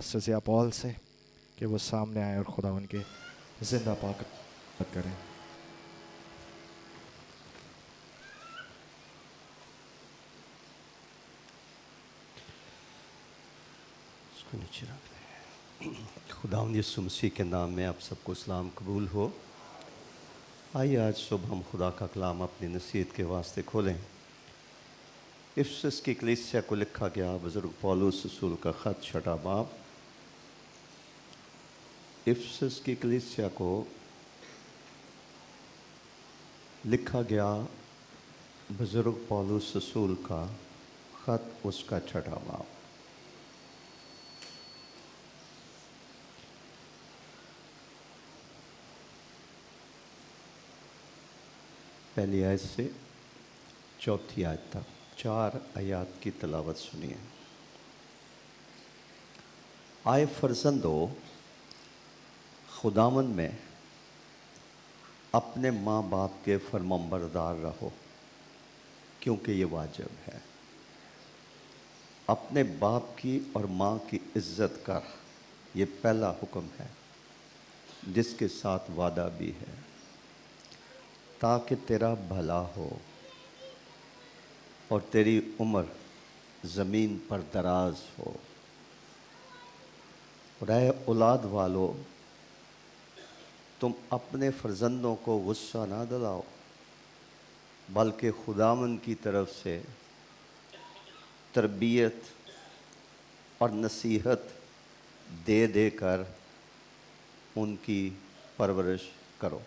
से पॉल से कि वो सामने आए और खुदा उनके जिंदा पाक करें। उसको नीचे रख दें। खुदा यीशु मसीह के नाम में आप सबको सलाम कबूल हो। आइए आज सुबह हम खुदा का कलाम अपनी नसीहत के वास्ते खोलें। इफिसस की कलीसिया को लिखा गया बुजुर्ग पौलुस रसूल का ख़त छठा बाब। इफिसस की कलीसिया को लिखा गया बुजुर्ग पौलुस रसूल का ख़त उसका छठा बाब। पहली आयत से चौथी आयत तक 4 आयत की तलावत सुनिए। आए फर्जंदो, खुदावन में अपने माँ बाप के फरमाबरदार रहो, क्योंकि ये वाजिब है। अपने बाप की और माँ की इज्जत कर, ये पहला हुक्म है जिसके साथ वादा भी है, ताकि तेरा भला हो और तेरी उम्र ज़मीन पर दराज हो। और ऐ औलाद वालों, तुम अपने फर्जंदों को गुस्सा ना दिलाओ, बल्कि खुदावन की तरफ से तरबियत और नसीहत दे देकर उनकी परवरिश करो।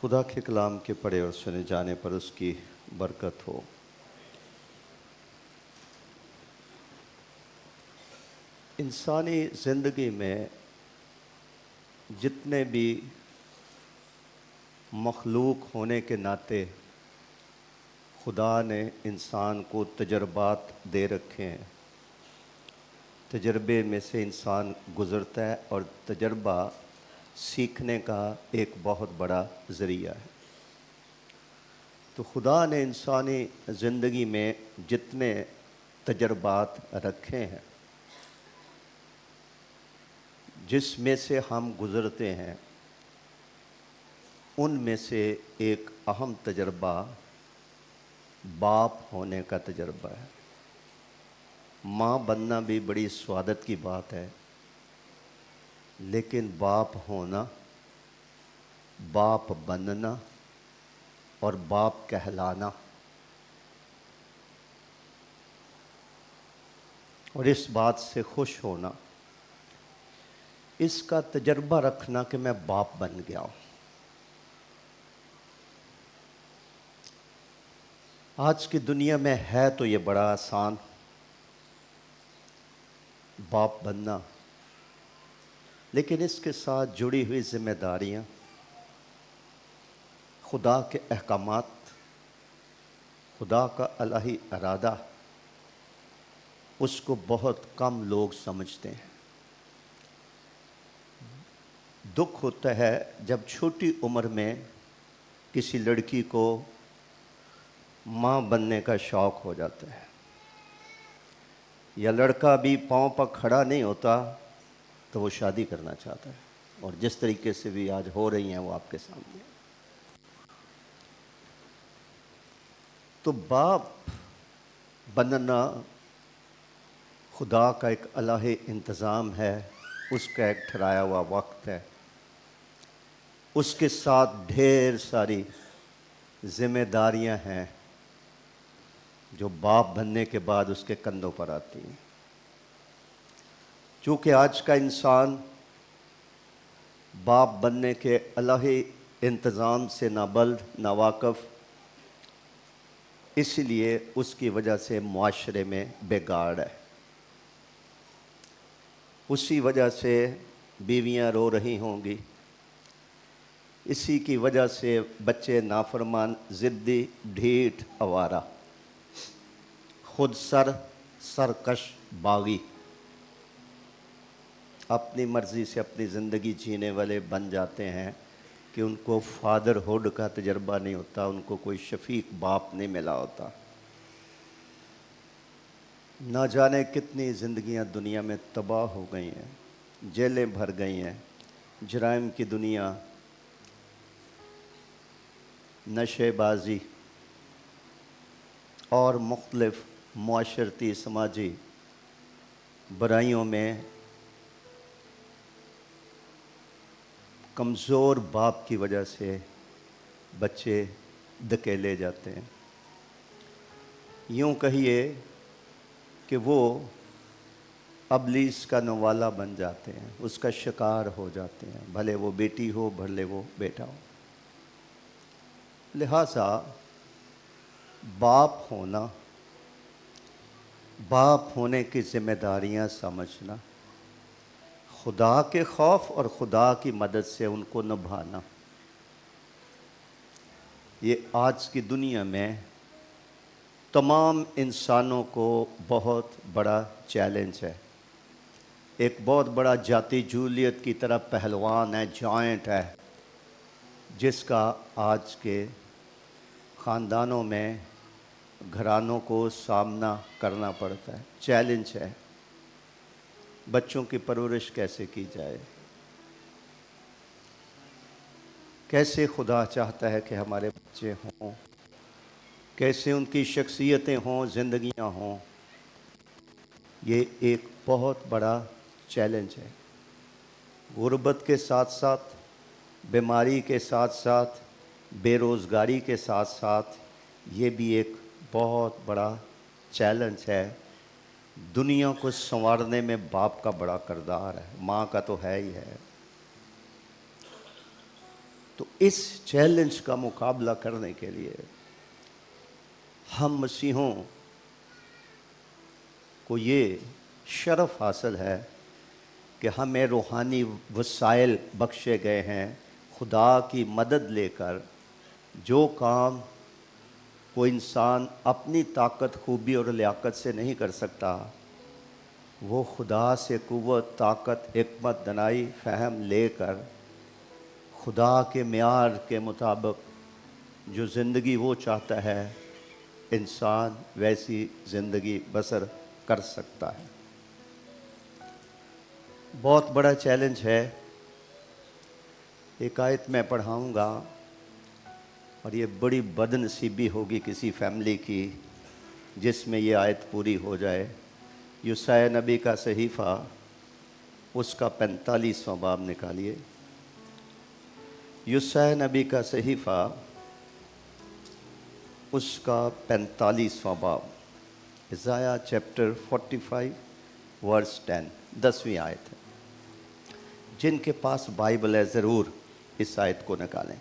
खुदा के कलाम के पढ़े और सुने जाने पर उसकी बरकत हो। इंसानी ज़िंदगी में जितने भी मखलूक होने के नाते खुदा ने इंसान को तजर्बात दे रखे हैं। तजर्बे में से इंसान गुज़रता है और तजर्बा सीखने का एक बहुत बड़ा ज़रिया है। तो खुदा ने इंसानी ज़िंदगी में जितने तजर्बात रखे हैं, जिसमें से हम गुज़रते हैं, उनमें से एक अहम तजर्बा बाप होने का तजर्बा है। माँ बनना भी बड़ी स्वादत की बात है, लेकिन बाप होना, बाप बनना और बाप कहलाना, और इस बात से खुश होना, इसका तजर्बा रखना कि मैं बाप बन गया हूँ। आज की दुनिया में है तो ये बड़ा आसान बाप बनना, लेकिन इसके साथ जुड़ी हुई जिम्मेदारियाँ, खुदा के अहकामात, खुदा का इलाही इरादा, उसको बहुत कम लोग समझते हैं। दुख होता है जब छोटी उम्र में किसी लड़की को माँ बनने का शौक़ हो जाता है, या लड़का भी पाँव पर खड़ा नहीं होता तो वो शादी करना चाहता है, और जिस तरीके से भी आज हो रही हैं वो आपके सामने। तो बाप बनना खुदा का एक इलाही इंतज़ाम है, उसका एक ठहराया हुआ वक्त है। उसके साथ ढेर सारी जिम्मेदारियां हैं जो बाप बनने के बाद उसके कंधों पर आती हैं। चूँकि आज का इंसान बाप बनने के इलाही इंतज़ाम से नाबल्द, नावाकफ़, इसलिए उसकी वजह से मुआशरे में बिगाड़ है। उसी वजह से बीवियां रो रही होंगी, इसी की वजह से बच्चे नाफरमान, ज़िद्दी, ढीठ, आवारा, खुद सरकश, बागी, अपनी मर्ज़ी से अपनी ज़िंदगी जीने वाले बन जाते हैं कि उनको फादरहुड का तजर्बा नहीं होता, उनको कोई शफीक बाप नहीं मिला होता। ना जाने कितनी ज़िंदगियां दुनिया में तबाह हो गई हैं, जेलें भर गई हैं, जराइम की दुनिया, नशेबाजी और मुख्तलिफ मुआशरती समाजी बुराइयों में कमज़ोर बाप की वजह से बच्चे धकेले जाते हैं। यूँ कहिए कि वो अबलीस का नवाला बन जाते हैं, उसका शिकार हो जाते हैं, भले वो बेटी हो भले वो बेटा हो। लिहाजा बाप होने की जिम्मेदारियां समझना, खुदा के खौफ और खुदा की मदद से उनको निभाना, ये आज की दुनिया में तमाम इंसानों को बहुत बड़ा चैलेंज है। एक बहुत बड़ा जाति जूलियत की तरह पहलवान है, जॉइंट है, जिसका आज के ख़ानदानों में घरानों को सामना करना पड़ता है। चैलेंज है, बच्चों की परवरिश कैसे की जाए, कैसे खुदा चाहता है कि हमारे बच्चे हों, कैसे उनकी शख्सियतें हों, ज़िंदगियां हों, ये एक बहुत बड़ा चैलेंज है। गुर्बत के साथ साथ, बीमारी के साथ साथ, बेरोज़गारी के साथ साथ ये भी एक बहुत बड़ा चैलेंज है। दुनिया को संवारने में बाप का बड़ा किरदार है, माँ का तो है ही है। तो इस चैलेंज का मुकाबला करने के लिए हम मसीहों को ये शरफ़ हासिल है कि हमें रूहानी वसाइल बख्शे गए हैं। खुदा की मदद लेकर जो काम कोई इंसान अपनी ताकत, खूबी और लियाकत से नहीं कर सकता, वो खुदा से कुव्वत, ताकत, हिकमत, दनाई, फ़हम लेकर खुदा के मेयार के मुताबिक जो ज़िंदगी वो चाहता है, इंसान वैसी ज़िंदगी बसर कर सकता है। बहुत बड़ा चैलेंज है। एक आयत मैं पढ़ाऊँगा और ये बड़ी बदनसीबी होगी किसी फैमिली की जिसमें ये आयत पूरी हो जाए। यूसाया नबी का सहीफ़ा, उसका 45वां बाब निकालिए। यूसाया नबी का सहीफ़ा, उसका 45वां बाब, इज़ाया चैप्टर 45 वर्स 10, 10वीं आयत है। जिनके पास बाइबल है ज़रूर इस आयत को निकालें।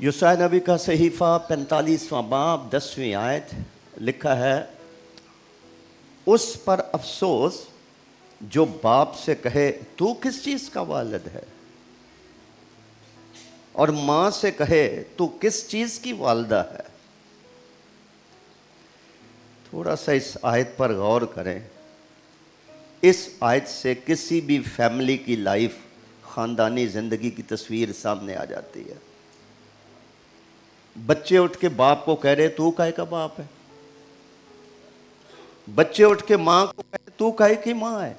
यूसाया नबी का सहीफ़ा 45वां बाब 10वीं आयत, लिखा है, उस पर अफसोस जो बाप से कहे तू किस चीज़ का वालिद है, और माँ से कहे तू किस चीज़ की वालदा है। थोड़ा सा इस आयत पर गौर करें। इस आयत से किसी भी फैमिली की लाइफ, ख़ानदानी ज़िंदगी की तस्वीर सामने आ जाती है। बच्चे उठ के बाप को कह रहे तू काहे का बाप है, बच्चे उठ के माँ को कह रहे तू काहे की माँ है,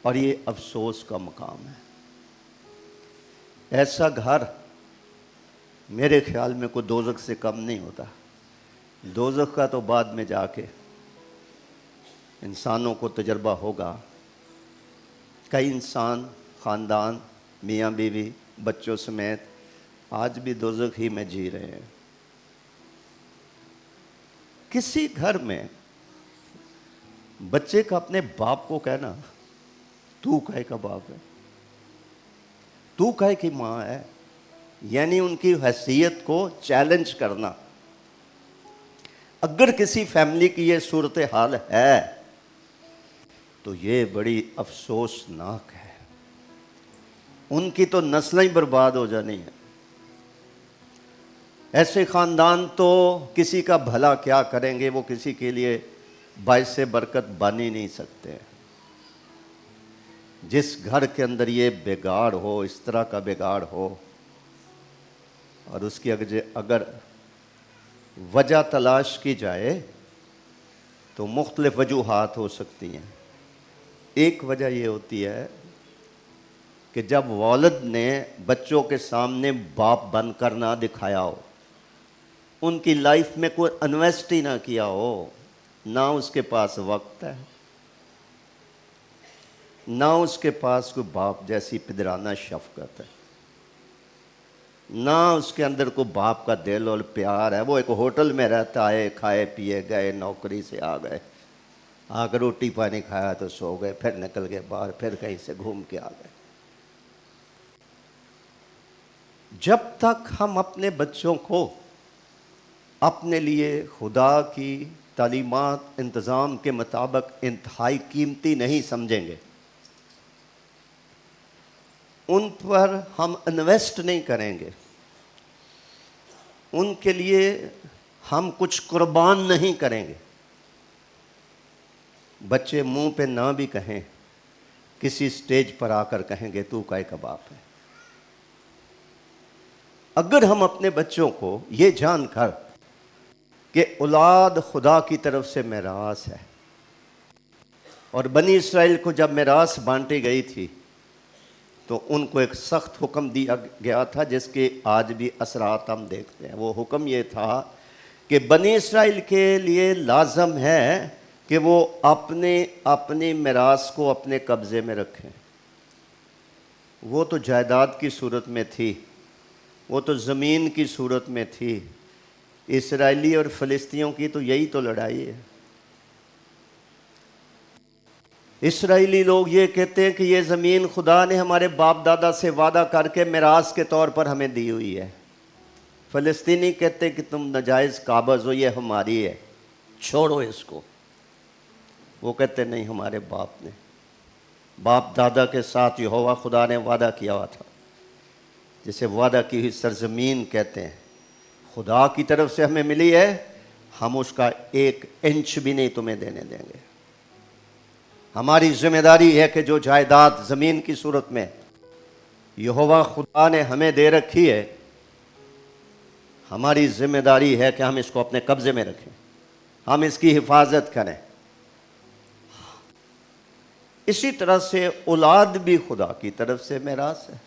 और ये अफसोस का मकाम है। ऐसा घर मेरे ख्याल में कोई दोज़ख से कम नहीं होता। दोज़ख का तो बाद में जाके इंसानों को तजर्बा होगा। कई इंसान, ख़ानदान, मियाँ बीवी, बच्चों समेत आज भी दोज़ख ही में जी रहे हैं। किसी घर में बच्चे का अपने बाप को कहना तू काहे का बाप है, तू काहे की माँ है, यानी उनकी हैसियत को चैलेंज करना। अगर किसी फैमिली की ये सूरत हाल है तो ये बड़ी अफसोसनाक है। उनकी तो नस्लें ही बर्बाद हो जानी है। ऐसे ख़ानदान तो किसी का भला क्या करेंगे, वो किसी के लिए बाइस बरकत बन ही नहीं सकते। जिस घर के अंदर ये बिगाड़ हो, इस तरह का बिगाड़ हो, और उसकी अगर वजह तलाश की जाए तो मुख्तलिफ वजूहात हो सकती हैं। एक वजह ये होती है कि जब वालिद ने बच्चों के सामने बाप बनकर ना दिखाया हो, उनकी लाइफ में कोई इन्वेस्ट ही ना किया हो, ना उसके पास वक्त है, ना उसके पास कोई बाप जैसी पिदराना शफकत है, ना उसके अंदर कोई बाप का दिल और प्यार है। वो एक होटल में रहता है, खाए पिए गए, नौकरी से आ गए, आकर रोटी पानी खाया तो सो गए, फिर निकल गए बाहर, फिर कहीं से घूम के आ गए। जब तक हम अपने बच्चों को अपने लिए खुदा की तालीमात इंतज़ाम के मुताबिक इंतहाई कीमती नहीं समझेंगे, उन पर हम इन्वेस्ट नहीं करेंगे, उनके लिए हम कुछ कुर्बान नहीं करेंगे, बच्चे मुंह पे ना भी कहें, किसी स्टेज पर आकर कहेंगे तू काय का बाप है। अगर हम अपने बच्चों को ये जानकर कि औलाद खुदा की तरफ से मिरास है, और बनी इसराइल को जब मिरास बांटी गई थी तो उनको एक सख्त हुक्म दिया गया था जिसके आज भी असरात हम देखते हैं। वो हुक्म ये था कि बनी इसराइल के लिए लाजम है कि वो अपनी मिरास को अपने कब्ज़े में रखें। वो तो जायदाद की सूरत में थी, वो तो ज़मीन की सूरत में थी। इसराइली और फ़लस्तीनियों की तो यही तो लड़ाई है। इसराइली लोग ये कहते हैं कि ये ज़मीन खुदा ने हमारे बाप दादा से वादा करके मिरास के तौर पर हमें दी हुई है। फ़लस्तीनी कहते हैं कि तुम नाजायज़ काबज़ हो, ये हमारी है, छोड़ो इसको। वो कहते नहीं, हमारे बाप दादा के साथ यहोवा खुदा ने वादा किया हुआ था, जिसे वादा की हुई सरजमीन कहते हैं, खुदा की तरफ से हमें मिली है, हम उसका 1 इंच भी नहीं तुम्हें देने देंगे। हमारी जिम्मेदारी है कि जो जायदाद ज़मीन की सूरत में यहोवा खुदा ने हमें दे रखी है, हमारी जिम्मेदारी है कि हम इसको अपने कब्ज़े में रखें, हम इसकी हिफाजत करें। इसी तरह से औलाद भी खुदा की तरफ से मिरास है,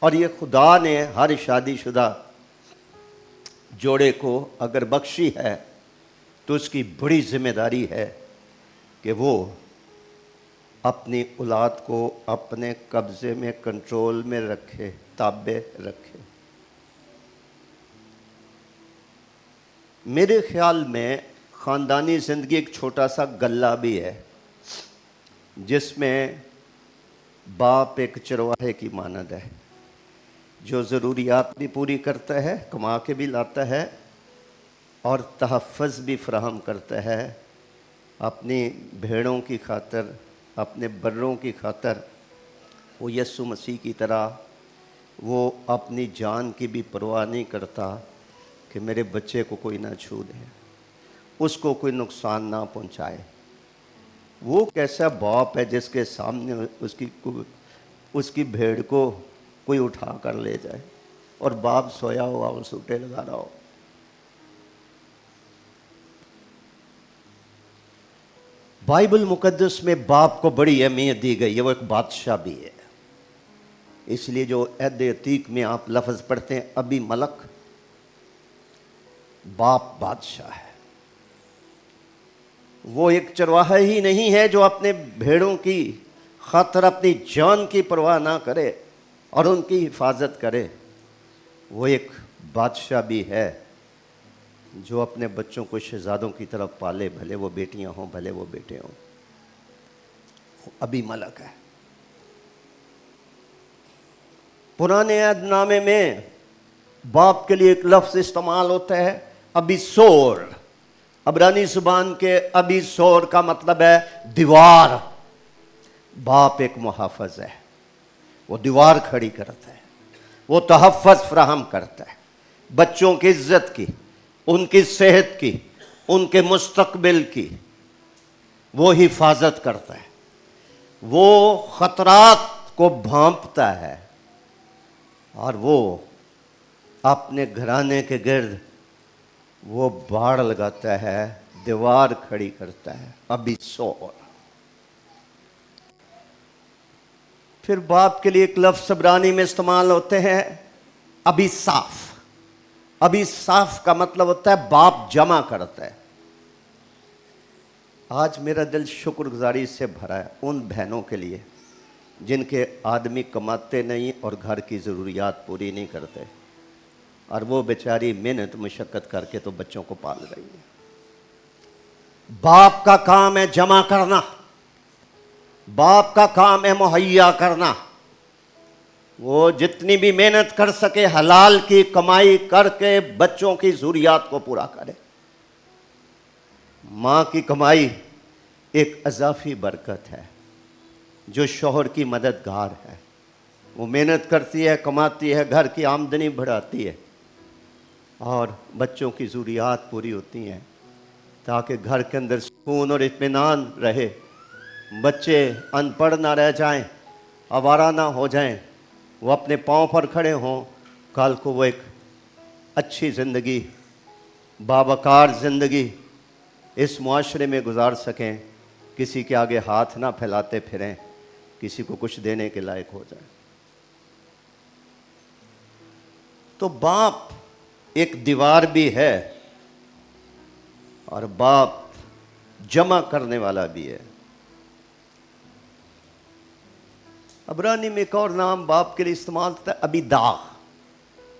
और ये खुदा ने हर शादीशुदा जोड़े को अगर बख्शी है तो उसकी बड़ी जिम्मेदारी है कि वो अपनी औलाद को अपने कब्ज़े में, कंट्रोल में रखे, ताबे रखे। मेरे ख्याल में ख़ानदानी ज़िंदगी एक छोटा सा गल्ला भी है जिसमें बाप एक चरवाहे की मानद है, जो ज़रूरियात भी पूरी करता है, कमा के भी लाता है और तहफ़्फ़ुज़ भी फ़राहम करता है अपनी भेड़ों की खातर, अपने बर्रों की खातर। वो यीशु मसीह की तरह वो अपनी जान की भी परवाह नहीं करता कि मेरे बच्चे को कोई ना छू दे, उसको कोई नुकसान ना पहुंचाए। वो कैसा बाप है जिसके सामने उसकी भेड़ को कोई उठा कर ले जाए और बाप सोया हुआ और सूटे लगा रहा हो। बाइबल मुकद्दस में बाप को बड़ी अहमियत दी गई है, वो एक बादशाह भी है। इसलिए जो अहद अतीक में आप लफ्ज़ पढ़ते हैं अबी मलक, बाप बादशाह है। वो एक चरवाहा ही नहीं है जो अपने भेड़ों की खातर अपनी जान की परवाह ना करे और उनकी हिफाजत करे। वो एक बादशाह भी है जो अपने बच्चों को शहजादों की तरफ पाले, भले वो बेटियां हों भले वो बेटे हों। अबी मलक है। पुराने अहदनामे में बाप के लिए एक लफ्ज़ इस्तेमाल होता है अबी सोर। अब्रानी ज़ुबान के अबी सोर का मतलब है दीवार। बाप एक मुहाफ़िज़ है, वो दीवार खड़ी करता है, वो तहफ़्फ़ुज़ फ़राहम करता है, बच्चों की इज़्ज़त की, उनकी सेहत की, उनके मुस्तक़बिल की वो हिफाजत करता है। वो ख़तरात को भांपता है और वो अपने घराने के गिर्द वो बाड़ लगाता है, दीवार खड़ी करता है, अभी सो। फिर बाप के लिए एक लफ्ज़ इब्रानी में इस्तेमाल होते हैं, अभी साफ। अभी साफ का मतलब होता है बाप जमा करता है। आज मेरा दिल शुक्रगुजारी से भरा है उन बहनों के लिए जिनके आदमी कमाते नहीं और घर की ज़रूरियात पूरी नहीं करते, और वो बेचारी मेहनत मशक्क़त करके तो बच्चों को पाल रही है। बाप का काम है जमा करना, बाप का काम है मुहैया करना। वो जितनी भी मेहनत कर सके हलाल की कमाई करके बच्चों की ज़रूरियात को पूरा करे। माँ की कमाई एक अज़ाफ़ी बरकत है जो शौहर की मददगार है। वो मेहनत करती है, कमाती है, घर की आमदनी बढ़ाती है और बच्चों की ज़रूरियात पूरी होती हैं ताकि घर के अंदर सुकून और इत्मीनान रहे, बच्चे अनपढ़ ना रह जाएं, आवारा ना हो जाएं, वो अपने पाँव पर खड़े हों, कल को वो एक अच्छी ज़िंदगी, बावकार ज़िंदगी इस मुआशरे में गुजार सकें, किसी के आगे हाथ ना फैलाते फिरें, किसी को कुछ देने के लायक हो जाए। तो बाप एक दीवार भी है और बाप जमा करने वाला भी है। अबरानी में एक और नाम बाप के लिए इस्तेमाल होता है, अबीदाग।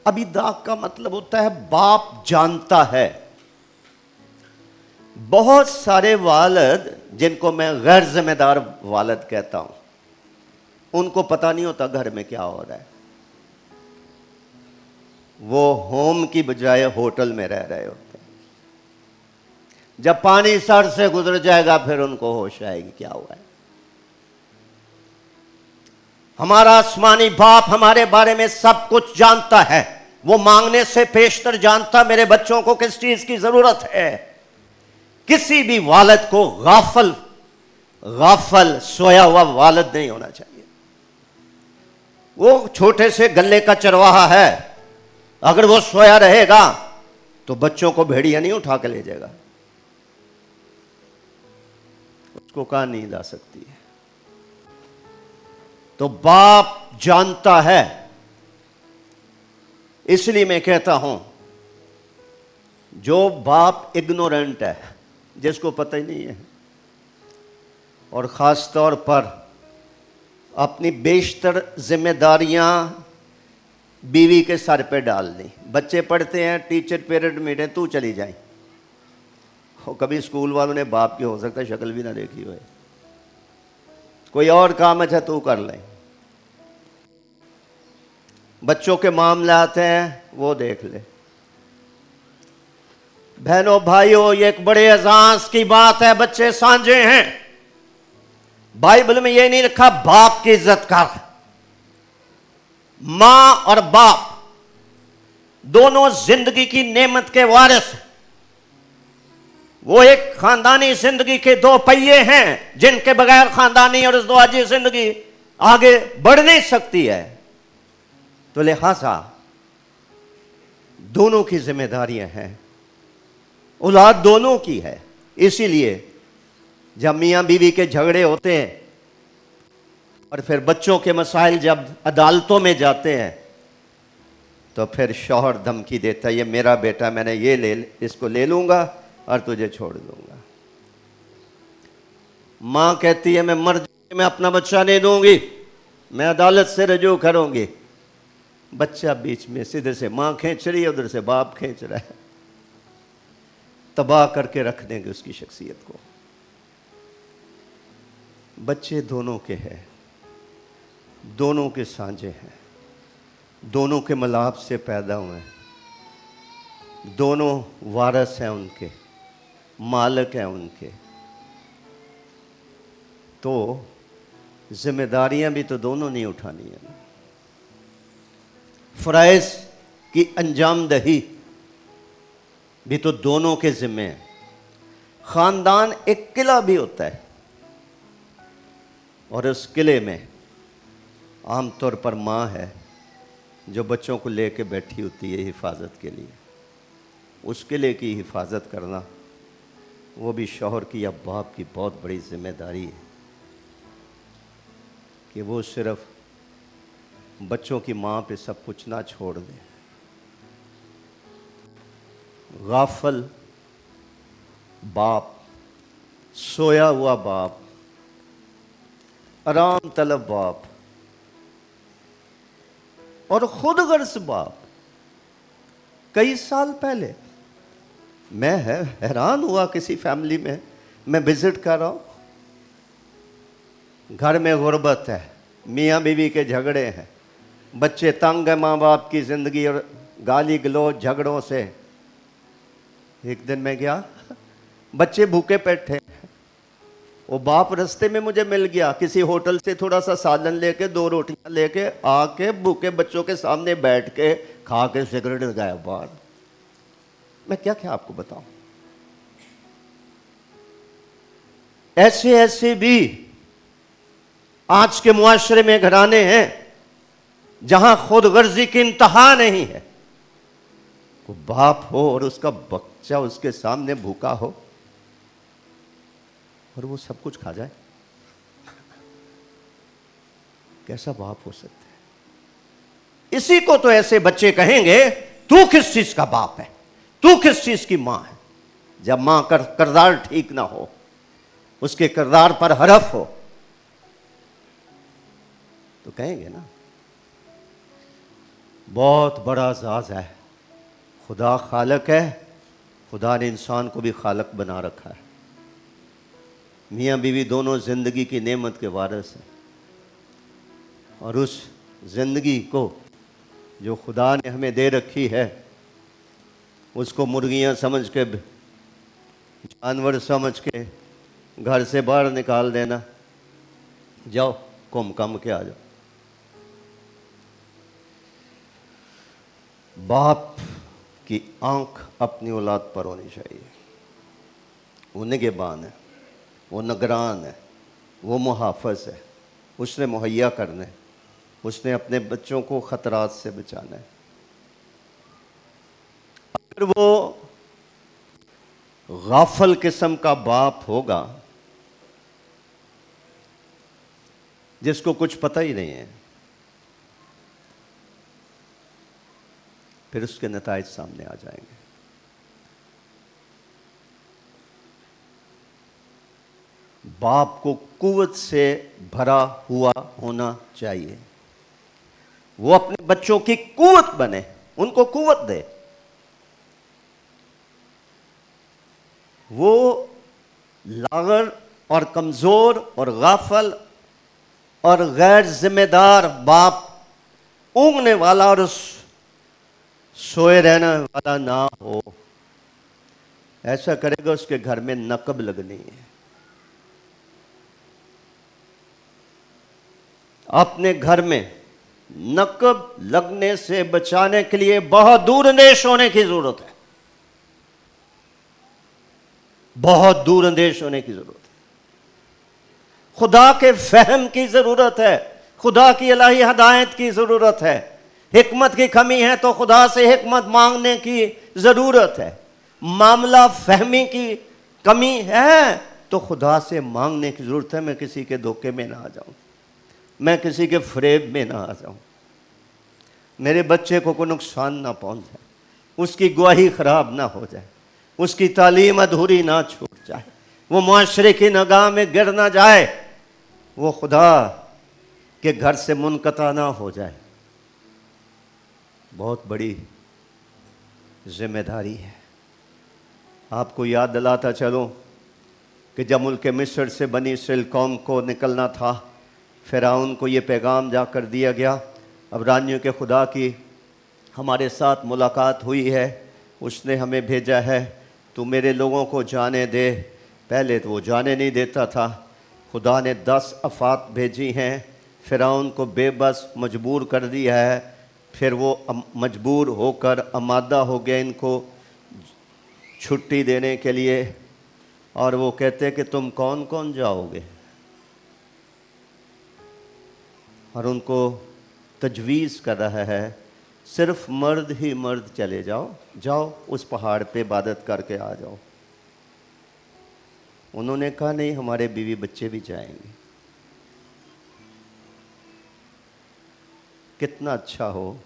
अबीदाग का मतलब होता है बाप जानता है। बहुत सारे वालिद जिनको मैं गैर जिम्मेदार वालिद कहता हूं, उनको पता नहीं होता घर में क्या हो रहा है। वो होम की बजाय होटल में रह रहे होते हैं। जब पानी सर से गुजर जाएगा फिर उनको होश आएगी क्या हुआ है। हमारा आसमानी बाप हमारे बारे में सब कुछ जानता है। वो मांगने से पेशतर जानता मेरे बच्चों को किस चीज की जरूरत है। किसी भी वालिद को गाफल सोया हुआ वालिद नहीं होना चाहिए। वो छोटे से गल्ले का चरवाहा है, अगर वो सोया रहेगा तो बच्चों को भेड़िया नहीं उठा के ले जाएगा, उसको कहाँ नींद आ सकती है। तो बाप जानता है। इसलिए मैं कहता हूं जो बाप इग्नोरेंट है, जिसको पता ही नहीं है, और ख़ास तौर पर अपनी बेशतर जिम्मेदारियां बीवी के सर पे डाल दी। बच्चे पढ़ते हैं, टीचर पीरियड मीटिंग, तू चली जाए। और कभी स्कूल वालों ने बाप की हो सकता है शक्ल भी ना देखी हो, कोई और काम अच्छा तू कर ले। बच्चों के मामले आते हैं वो देख ले। बहनों भाइयों, ये एक बड़े एजाज की बात है, बच्चे सांझे हैं। बाइबल में ये नहीं लिखा बाप की इज्जत कर। मां और बाप दोनों जिंदगी की नेमत के वारिस। वो एक खानदानी जिंदगी के दो पहिए हैं जिनके बगैर खानदानी और इज़्दवाजी जिंदगी आगे बढ़ नहीं सकती है। तो लिहाजा दोनों की जिम्मेदारियां हैं, औलाद दोनों की है। इसीलिए जब मियां बीवी के झगड़े होते हैं और फिर बच्चों के मसाइल जब अदालतों में जाते हैं तो फिर शौहर धमकी देता है, ये मेरा बेटा, मैंने इसको ले लूंगा और तुझे छोड़ दूंगा। मां कहती है मैं मर जाऊंगी, मैं अपना बच्चा नहीं दूंगी, मैं अदालत से रजू करूंगी। बच्चा बीच में सीधे से मां खींच रही है, उधर से बाप खींच रहा है। तबाह करके रख देंगे उसकी शख्सियत को। बच्चे दोनों के हैं, दोनों के सांझे हैं, दोनों के मलाप से पैदा हुए हैं, दोनों वारस हैं उनके, मालिक हैं उनके। तो जिम्मेदारियां भी तो दोनों नहीं उठानी है ना। फ़राइज़ की अंजाम दही भी तो दोनों के जिम्मे है। ख़ानदान एक किला भी होता है और उस किले में आमतौर पर माँ है जो बच्चों को लेके बैठी होती है हिफाजत के लिए। उसके लिए की हिफाजत करना, वो भी शौहर की या बाप की बहुत बड़ी जिम्मेदारी है कि वो सिर्फ बच्चों की माँ पे सब कुछ ना छोड़ दे। गाफल बाप, सोया हुआ बाप, आराम तलब बाप और खुद गर्ज बाप। कई साल पहले मैं हैरान हुआ, किसी फैमिली में मैं विजिट कर रहा हूं, घर में गुर्बत है, मियाँ बीवी के झगड़े हैं, बच्चे तंग है माँ बाप की ज़िंदगी और गाली गलौज झगड़ों से। एक दिन मैं गया, बच्चे भूखे पेट थे, वो बाप रास्ते में मुझे मिल गया, किसी होटल से थोड़ा सा सालन लेके 2 रोटियां लेके आके भूखे बच्चों के सामने बैठ के खा के सिगरेट लगाया बाहर। मैं क्या क्या आपको बताऊं। ऐसे ऐसे भी आज के मुआशरे में घराने हैं जहां खुद गर्जी की इंतहा नहीं है। वो बाप हो और उसका बच्चा उसके सामने भूखा हो और वो सब कुछ खा जाए, कैसा बाप हो सकता है। इसी को तो ऐसे बच्चे कहेंगे, तू किस चीज का बाप है, तू किस चीज की मां है। जब मां का किरदार ठीक ना हो, उसके किरदार पर हरफ हो, तो कहेंगे ना। बहुत बड़ा जाज है, खुदा खालक है, खुदा ने इंसान को भी खालक बना रखा है। मियाँ बीवी दोनों ज़िंदगी की नेमत के वारिस हैं और उस ज़िंदगी को जो खुदा ने हमें दे रखी है, उसको मुर्गियाँ समझ के, जानवर समझ के घर से बाहर निकाल देना, जाओ घूम कम के आ जाओ। बाप की आंख अपनी औलाद पर होनी चाहिए। वो निगहबान है, वो निगरान है, वो मुहाफ़िज़ है, उसने मुहैया करना है, उसने अपने बच्चों को ख़तरात से बचाना है। अगर वो गाफल किस्म का बाप होगा जिसको कुछ पता ही नहीं है, फिर उसके नताइज सामने आ जाएंगे। बाप को कुव्वत से भरा हुआ होना चाहिए, वो अपने बच्चों की कुव्वत बने, उनको कुव्वत दे। वो लागर और कमजोर और गाफल और गैर जिम्मेदार बाप, ऊँघने वाला और सोए रहने वाला ना हो। ऐसा करेगा उसके घर में नकब लगनी है। अपने घर में नकब लगने से बचाने के लिए बहुत दूरंदेश होने की जरूरत है, बहुत दूरंदेश होने की जरूरत है। खुदा के फहम की जरूरत है, खुदा की इलाही हदायत की जरूरत है। हिकमत की कमी है तो खुदा से हिकमत मांगने की जरूरत है। मामला फहमी की कमी है तो खुदा से मांगने की जरूरत है। मैं किसी के धोखे में ना आ जाऊं, मैं किसी के फरेब में ना आ जाऊं, मेरे बच्चे को कोई नुकसान ना पहुंच जाए, उसकी गवाही खराब ना हो जाए, उसकी तालीम अधूरी ना छूट जाए, वो मुआशरे की निगाह में गिर ना जाए, वो खुदा के घर से मुनक़ता ना हो जाए। बहुत बड़ी जिम्मेदारी है। आपको याद दिलाता चलूं कि जब मुल्क मिस्र से बनी इस्राएल कौम को निकलना था, फ़िरौन को ये पैगाम जाकर दिया गया, अब्रानियों के खुदा की हमारे साथ मुलाकात हुई है, उसने हमें भेजा है, तू मेरे लोगों को जाने दे। पहले तो वो जाने नहीं देता था, खुदा ने 10 अफ़ात भेजी हैं, फ़िरौन को बेबस मजबूर कर दिया है। फिर वो मजबूर होकर आमादा हो गया इनको छुट्टी देने के लिए, और वो कहते कि तुम कौन कौन जाओगे, और उनको तजवीज़ कर रहा है सिर्फ मर्द ही मर्द चले जाओ, जाओ उस पहाड़ पे इबादत करके आ जाओ। उन्होंने कहा नहीं, हमारे बीवी बच्चे भी जाएंगे। कितना अच्छा हो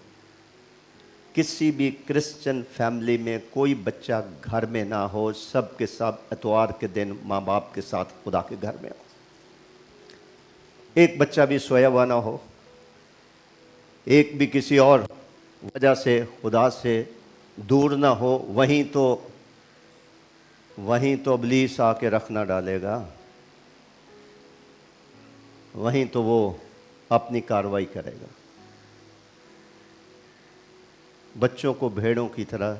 किसी भी क्रिश्चियन फैमिली में कोई बच्चा घर में ना हो, सब के सब इतवार के दिन माँ बाप के साथ खुदा के घर में हो। एक बच्चा भी सोया हुआ ना हो, एक भी किसी और वजह से खुदा से दूर ना हो। वहीं तो इब्लीस आके रखना डालेगा, वहीं तो वो अपनी कार्रवाई करेगा। बच्चों को भेड़ों की तरह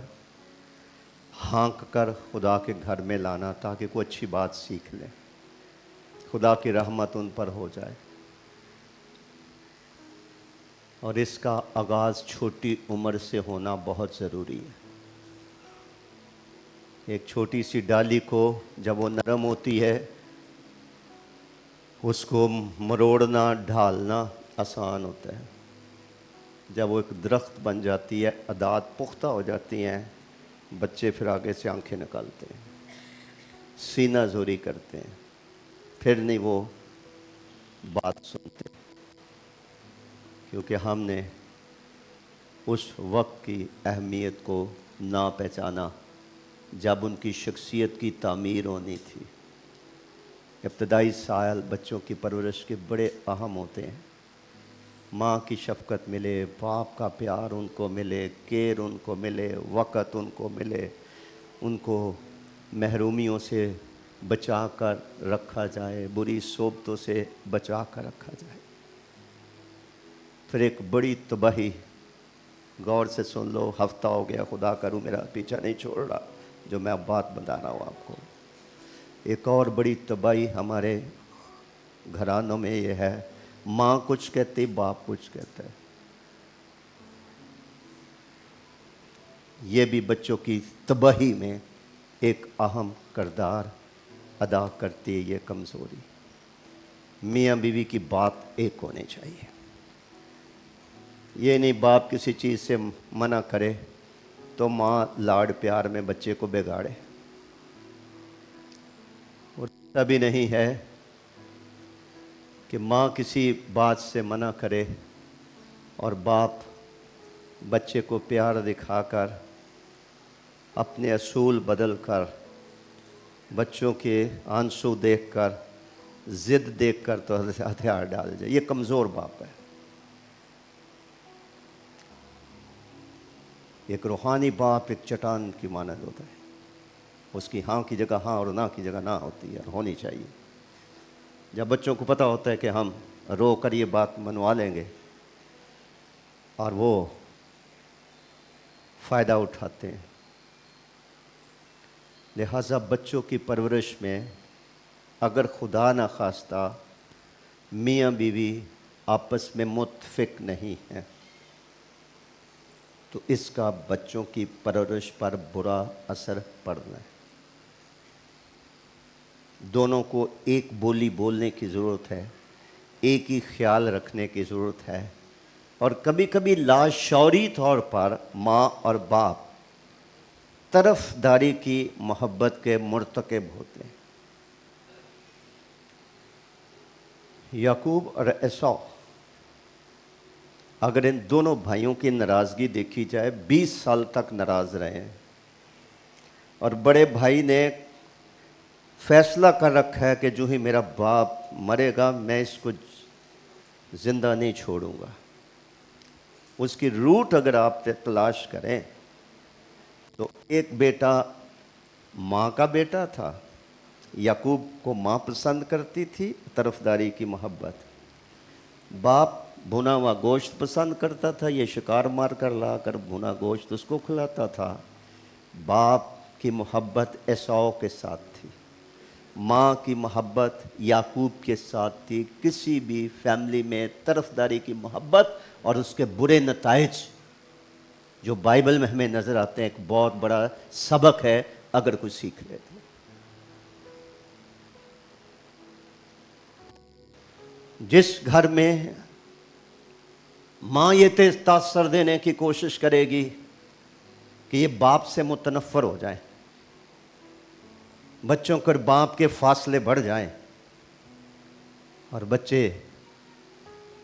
हाँक कर खुदा के घर में लाना ताकि कोई अच्छी बात सीख ले, खुदा की रहमत उन पर हो जाए। और इसका आगाज़ छोटी उम्र से होना बहुत ज़रूरी है। एक छोटी सी डाली को जब वो नरम होती है, उसको मरोड़ना ढालना आसान होता है। जब वो एक दरख्त बन जाती है, अदात पुख्ता हो जाती हैं, बच्चे फिर आगे से आंखें निकालते हैं, सीना जोरी करते हैं, फिर नहीं वो बात सुनते, क्योंकि हमने उस वक्त की अहमियत को ना पहचाना जब उनकी शख्सियत की तामीर होनी थी। इब्तदाई साल बच्चों की परवरिश के बड़े अहम होते हैं। माँ की शफ़क़त मिले, बाप का प्यार उनको मिले, केयर उनको मिले, वक़्त उनको मिले, उनको महरूमियों से बचा कर रखा जाए, बुरी सोबतों से बचा कर रखा जाए। फिर एक बड़ी तबाही, गौर से सुन लो, हफ्ता हो गया, खुदा करूँ मेरा पीछा नहीं छोड़ रहा जो मैं अब बात बता रहा हूँ आपको। एक और बड़ी तबाही हमारे घरानों में ये है, माँ कुछ कहती, बाप कुछ कहता है। ये भी बच्चों की तबाही में एक अहम किरदार अदा करती है। ये कमज़ोरी, मियाँ बीवी की बात एक होनी चाहिए। ये नहीं बाप किसी चीज़ से मना करे तो माँ लाड प्यार में बच्चे को बिगाड़े। और तभी नहीं है कि माँ किसी बात से मना करे और बाप बच्चे को प्यार दिखाकर अपने असूल बदल कर, बच्चों के आंसू देखकर, ज़िद देखकर तो हथियार डाल जाए। ये कमज़ोर बाप है। एक रूहानी बाप एक चट्टान की मानद होता है, उसकी हाँ की जगह हाँ और ना की जगह ना होती है, होनी चाहिए। जब बच्चों को पता होता है कि हम रो कर ये बात मनवा लेंगे और वो फ़ायदा उठाते हैं। लिहाजा बच्चों की परवरिश में अगर खुदा न खास्ता मियाँ बीवी आपस में मुत्फिक नहीं हैं तो इसका बच्चों की परवरिश पर बुरा असर पड़ना है। दोनों को एक बोली बोलने की ज़रूरत है, एक ही ख्याल रखने की ज़रूरत है। और कभी कभी लाशौरी तौर पर माँ और बाप तरफदारी की मोहब्बत के मुर्तकिब होते हैं। याकूब और एसाव, अगर इन दोनों भाइयों की नाराज़गी देखी जाए, 20 साल तक नाराज़ रहे हैं और बड़े भाई ने फैसला कर रखा है कि जो ही मेरा बाप मरेगा मैं इसको ज़िंदा नहीं छोड़ूंगा। उसकी रूट अगर आप तलाश करें तो एक बेटा माँ का बेटा था। याकूब को माँ पसंद करती थी, तरफदारी की मोहब्बत। बाप भुना हुआ गोश्त पसंद करता था, ये शिकार मार कर ला कर भुना गोश्त उसको खिलाता था। बाप की मोहब्बत एसाव के साथ थी, माँ की मोहब्बत याकूब के साथ थी। किसी भी फैमिली में तरफदारी की मोहब्बत और उसके बुरे नताइज जो बाइबल में हमें नज़र आते हैं, एक बहुत बड़ा सबक है अगर कुछ सीख ले तो। जिस घर में माँ ये तासर देने की कोशिश करेगी कि ये बाप से मुतनफ़र हो जाए, बच्चों के बाप के फासले बढ़ जाएं और बच्चे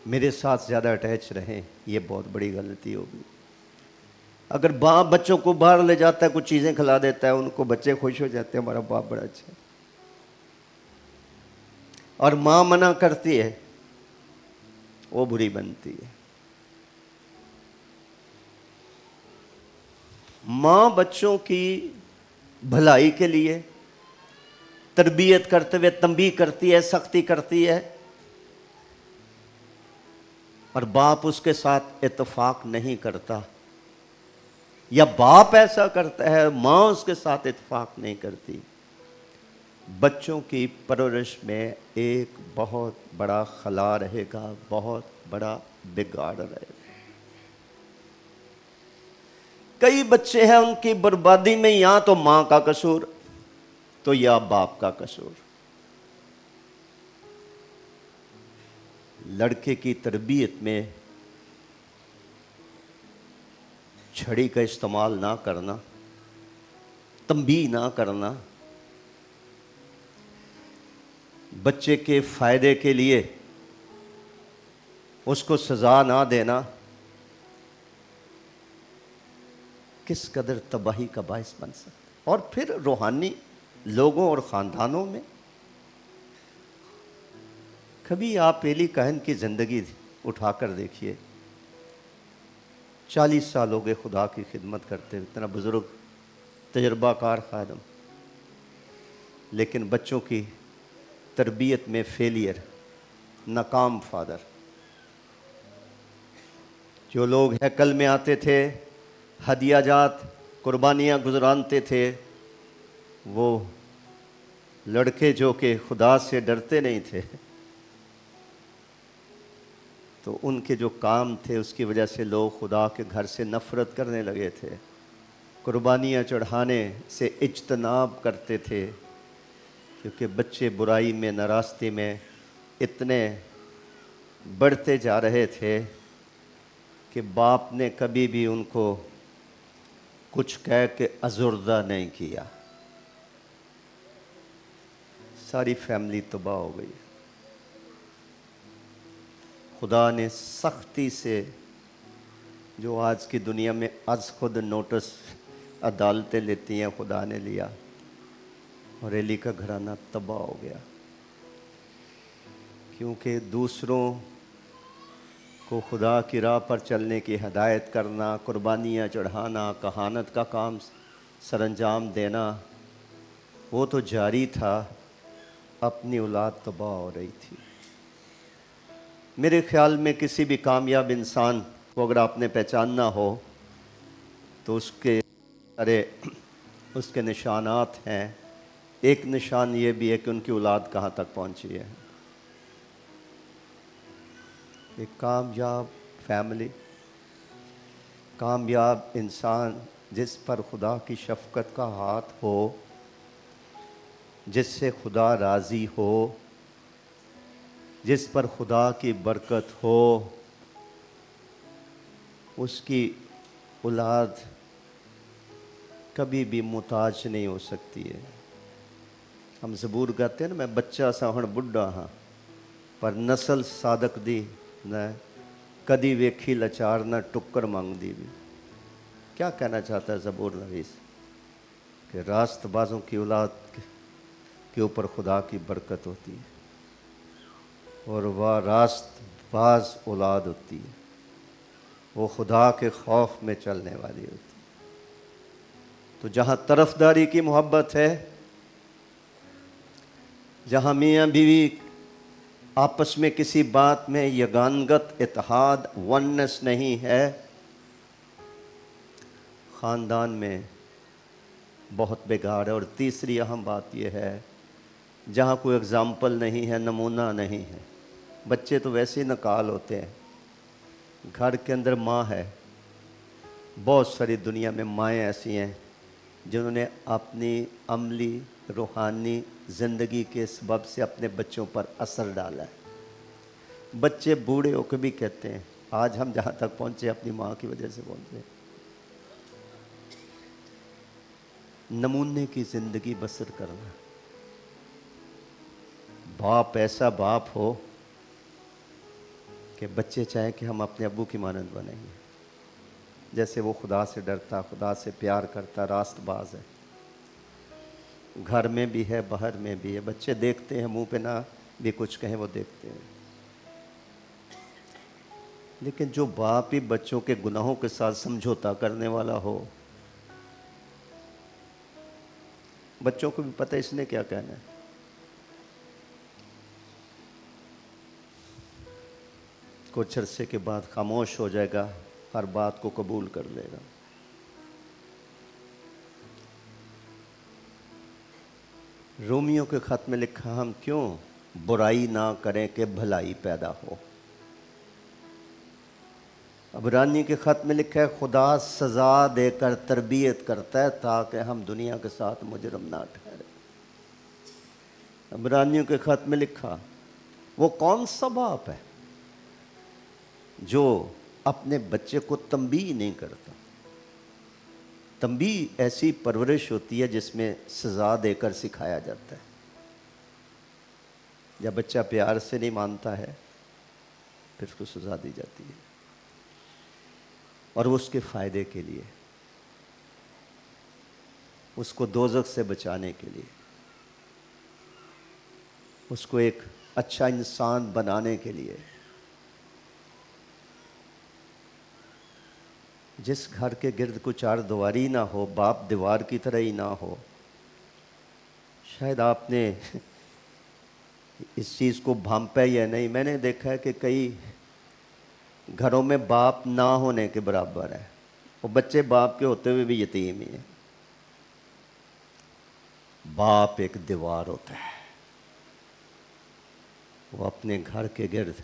मेरे साथ ज़्यादा अटैच रहें। ये बहुत बड़ी गलती होगी। अगर बाप बच्चों को बाहर ले जाता है, कुछ चीज़ें खिला देता है, उनको बच्चे खुश हो जाते हैं, हमारा बाप बड़ा अच्छा है। और माँ मना करती है, वो बुरी बनती है। माँ बच्चों की भलाई के लिए तरबियत करते हुए तंबीह करती है, सख्ती करती है, और बाप उसके साथ इत्तेफाक नहीं करता, या बाप ऐसा करता है, माँ उसके साथ इत्तेफाक नहीं करती। बच्चों की परवरिश में एक बहुत बड़ा खला रहेगा, बहुत बड़ा बिगाड़ रहेगा। कई बच्चे हैं, उनकी बर्बादी में या तो माँ का कसूर तो या बाप का कसूर। लड़के की तरबियत में छड़ी का इस्तेमाल ना करना, तंबीह ना करना, बच्चे के फायदे के लिए उसको सजा ना देना, किस कदर तबाही का बायस बन सकता। और फिर रूहानी लोगों और ख़ानदानों में कभी आप एली कहन की ज़िंदगी उठाकर देखिए। 40 साल हो गए खुदा की खिदमत करते हुए, इतना बुज़ुर्ग तजर्बाकार खादम, लेकिन बच्चों की तरबियत में फेलियर, नाकाम फादर। जो लोग हैकल में आते थे, हदिया जात कुर्बानियाँ गुजरानते थे, वो लड़के जो कि खुदा से डरते नहीं थे, तो उनके जो काम थे उसकी वजह से लोग खुदा के घर से नफ़रत करने लगे थे, कुर्बानियाँ चढ़ाने से इज्तनाब करते थे, क्योंकि बच्चे बुराई में, नाराज़गी में इतने बढ़ते जा रहे थे कि बाप ने कभी भी उनको कुछ कह के अज़ुर्दा नहीं किया। सारी फैमिली तबाह हो गई। खुदा ने सख्ती से, जो आज की दुनिया में आज खुद नोटिस अदालतें लेती हैं, खुदा ने लिया और एली का घराना तबाह हो गया। क्योंकि दूसरों को खुदा की राह पर चलने की हदायत करना, कुर्बानियाँ चढ़ाना, कहानत का काम सरअंजाम देना, वो तो जारी था, अपनी औलाद तबाह हो रही थी। मेरे ख्याल में किसी भी कामयाब इंसान को अगर आपने पहचानना हो तो उसके सारे उसके निशानात हैं। एक निशान ये भी है कि उनकी औलाद कहाँ तक पहुँची है। एक कामयाब फैमिली, कामयाब इंसान जिस पर खुदा की शफ़क़त का हाथ हो, जिससे खुदा राज़ी हो, जिस पर खुदा की बरकत हो, उसकी औलाद कभी भी मुताज नहीं हो सकती है। हम ज़बूर गाते हैं ना, मैं बच्चा सा हण बुढ़ा हाँ, पर नस्ल सादक दी न कदी वेखी लचार न टुक्कर मंगदी भी। क्या कहना चाहता है ज़बूर नवीस? कि रास्तबाजों की औलाद के ऊपर खुदा की बरकत होती है और वह रास्तबाज औलाद होती है, वो खुदा के खौफ में चलने वाली होती है। तो जहाँ तरफदारी की मोहब्बत है, जहाँ मियाँ बीवी आपस में किसी बात में यगानगत इत्तेहाद, वननेस नहीं है, ख़ानदान में बहुत बेगार है। और तीसरी अहम बात यह है, जहाँ कोई एग्ज़ाम्पल नहीं है, नमूना नहीं है। बच्चे तो वैसे ही नकाल होते हैं। घर के अंदर माँ है, बहुत सारी दुनिया में माएँ ऐसी हैं जिन्होंने अपनी अमली रूहानी ज़िंदगी के सबब से अपने बच्चों पर असर डाला है। बच्चे बूढ़े होकर भी कहते हैं आज हम जहाँ तक पहुँचे अपनी माँ की वजह से पहुँचे। नमूने की ज़िंदगी बसर करना। बाप ऐसा बाप हो कि बच्चे चाहें कि हम अपने अब्बू की मानंद बनेंगे। जैसे वो खुदा से डरता, खुदा से प्यार करता, रास्तबाज है, घर में भी है, बाहर में भी है। बच्चे देखते हैं, मुंह पे ना भी कुछ कहें वो देखते हैं। लेकिन जो बाप ही बच्चों के गुनाहों के साथ समझौता करने वाला हो, बच्चों को भी पता है इसने क्या कहना है। कुछ अरसे के बाद खामोश हो जाएगा, हर बात को कबूल कर लेगा। रोमियो के खत में लिखा, हम क्यों बुराई ना करें कि भलाई पैदा हो। अबरानी के खत में लिखा है, खुदा सजा देकर तरबियत करता है ताकि हम दुनिया के साथ मुजरम ना ठहरे। अबरानियों के खत में लिखा, वो कौन सा बाप है जो अपने बच्चे को तंबीह नहीं करता। तंबीह ऐसी परवरिश होती है जिसमें सजा देकर सिखाया जाता है। जब बच्चा प्यार से नहीं मानता है फिर उसको सजा दी जाती है, और वो उसके फ़ायदे के लिए, उसको दोज़ख से बचाने के लिए, उसको एक अच्छा इंसान बनाने के लिए। जिस घर के गिर्द को चार दीवारी ना हो, बाप दीवार की तरह ही ना हो। शायद आपने इस चीज़ को भांपा या नहीं, मैंने देखा है कि कई घरों में बाप ना होने के बराबर है। वो बच्चे बाप के होते हुए भी यतीम ही हैं। बाप एक दीवार होता है, वो अपने घर के गिर्द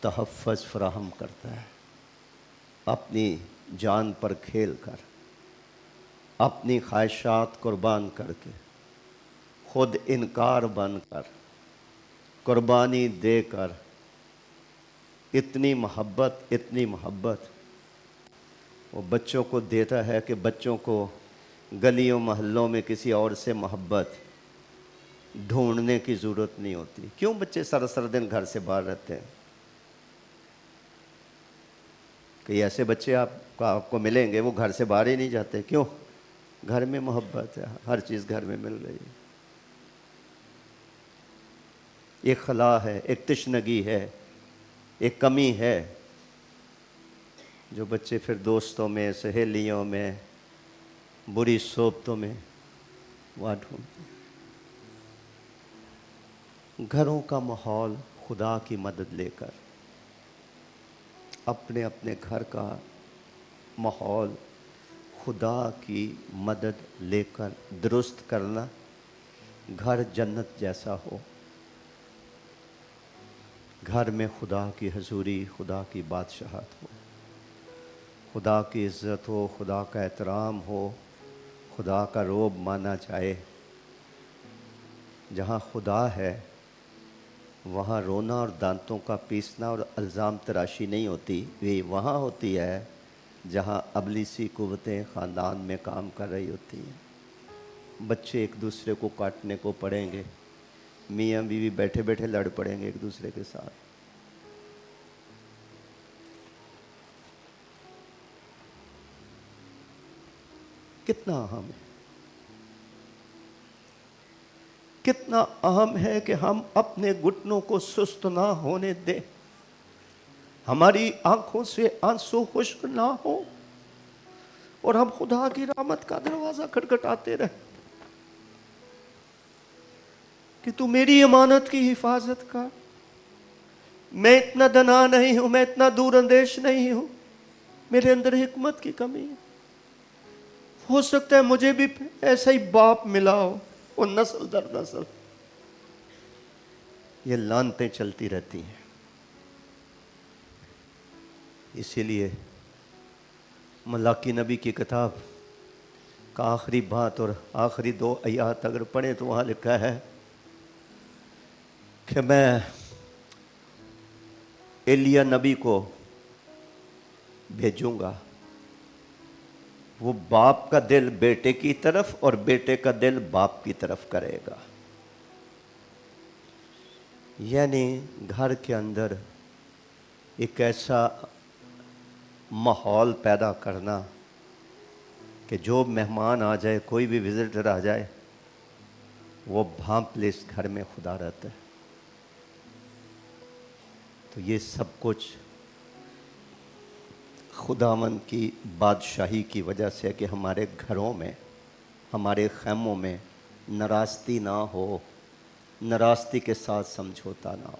तहफ़्फ़ुज़ फराहम करता है, अपनी जान पर खेल कर, अपनी ख्वाहिशात कुर्बान करके, खुद इनकार बनकर, कुर्बानी देकर। इतनी मोहब्बत वो बच्चों को देता है कि बच्चों को गलियों मोहल्लों में किसी और से मोहब्बत ढूंढने की ज़रूरत नहीं होती। क्यों बच्चे सारा दिन घर से बाहर रहते हैं? कई ऐसे बच्चे आपको मिलेंगे वो घर से बाहर ही नहीं जाते। क्यों? घर में मोहब्बत है, हर चीज़ घर में मिल रही है। एक खला है, एक तशनगी है, एक कमी है जो बच्चे फिर दोस्तों में, सहेलियों में, बुरी सोबतों में वहाँ ढूंढते हैं। घरों का माहौल खुदा की मदद लेकर, अपने अपने घर का माहौल खुदा की मदद लेकर दुरुस्त करना, घर जन्नत जैसा हो। घर में खुदा की हजूरी, खुदा की बादशाहत हो, खुदा की इज़्ज़त हो, खुदा का एहतराम हो, खुदा का रोब माना जाए। जहाँ खुदा है वहाँ रोना और दांतों का पीसना और इल्ज़ाम तराशी नहीं होती। वे वहाँ होती है जहाँ अबलीसी कुव्वतें ख़ानदान में काम कर रही होती हैं। बच्चे एक दूसरे को काटने को पड़ेंगे, मियाँ बीवी बैठे बैठे लड़ पड़ेंगे एक दूसरे के साथ। कितना अहम है, कितना अहम है कि हम अपने घुटनों को सुस्त ना होने दें, हमारी आंखों से आंसू खुश्क ना हो और हम खुदा की रहमत का दरवाज़ा खटखटाते रहें कि तू मेरी अमानत की हिफाजत कर। मैं इतना दना नहीं हूं, मैं इतना दूरअंदेश नहीं हूं, मेरे अंदर हिकमत की कमी है। हो सकता है मुझे भी ऐसा ही बाप मिला हो, और नस्ल दर नस्ल ये लानतें चलती रहती हैं। इसीलिए मलाकी नबी की किताब का आखिरी बात और आखिरी 2 आयत अगर पढ़ें तो वहाँ लिखा है कि मैं एलिया नबी को भेजूंगा, वो बाप का दिल बेटे की तरफ और बेटे का दिल बाप की तरफ करेगा। यानी घर के अंदर एक ऐसा माहौल पैदा करना कि जो मेहमान आ जाए, कोई भी विजिटर आ जाए, वो भांप ले इस घर में खुदा रहता है। तो ये सब कुछ खुदावंद की बादशाही की वजह से कि हमारे घरों में, हमारे खैमों में नाराज़गी ना हो, नाराज़गी के साथ समझौता ना हो।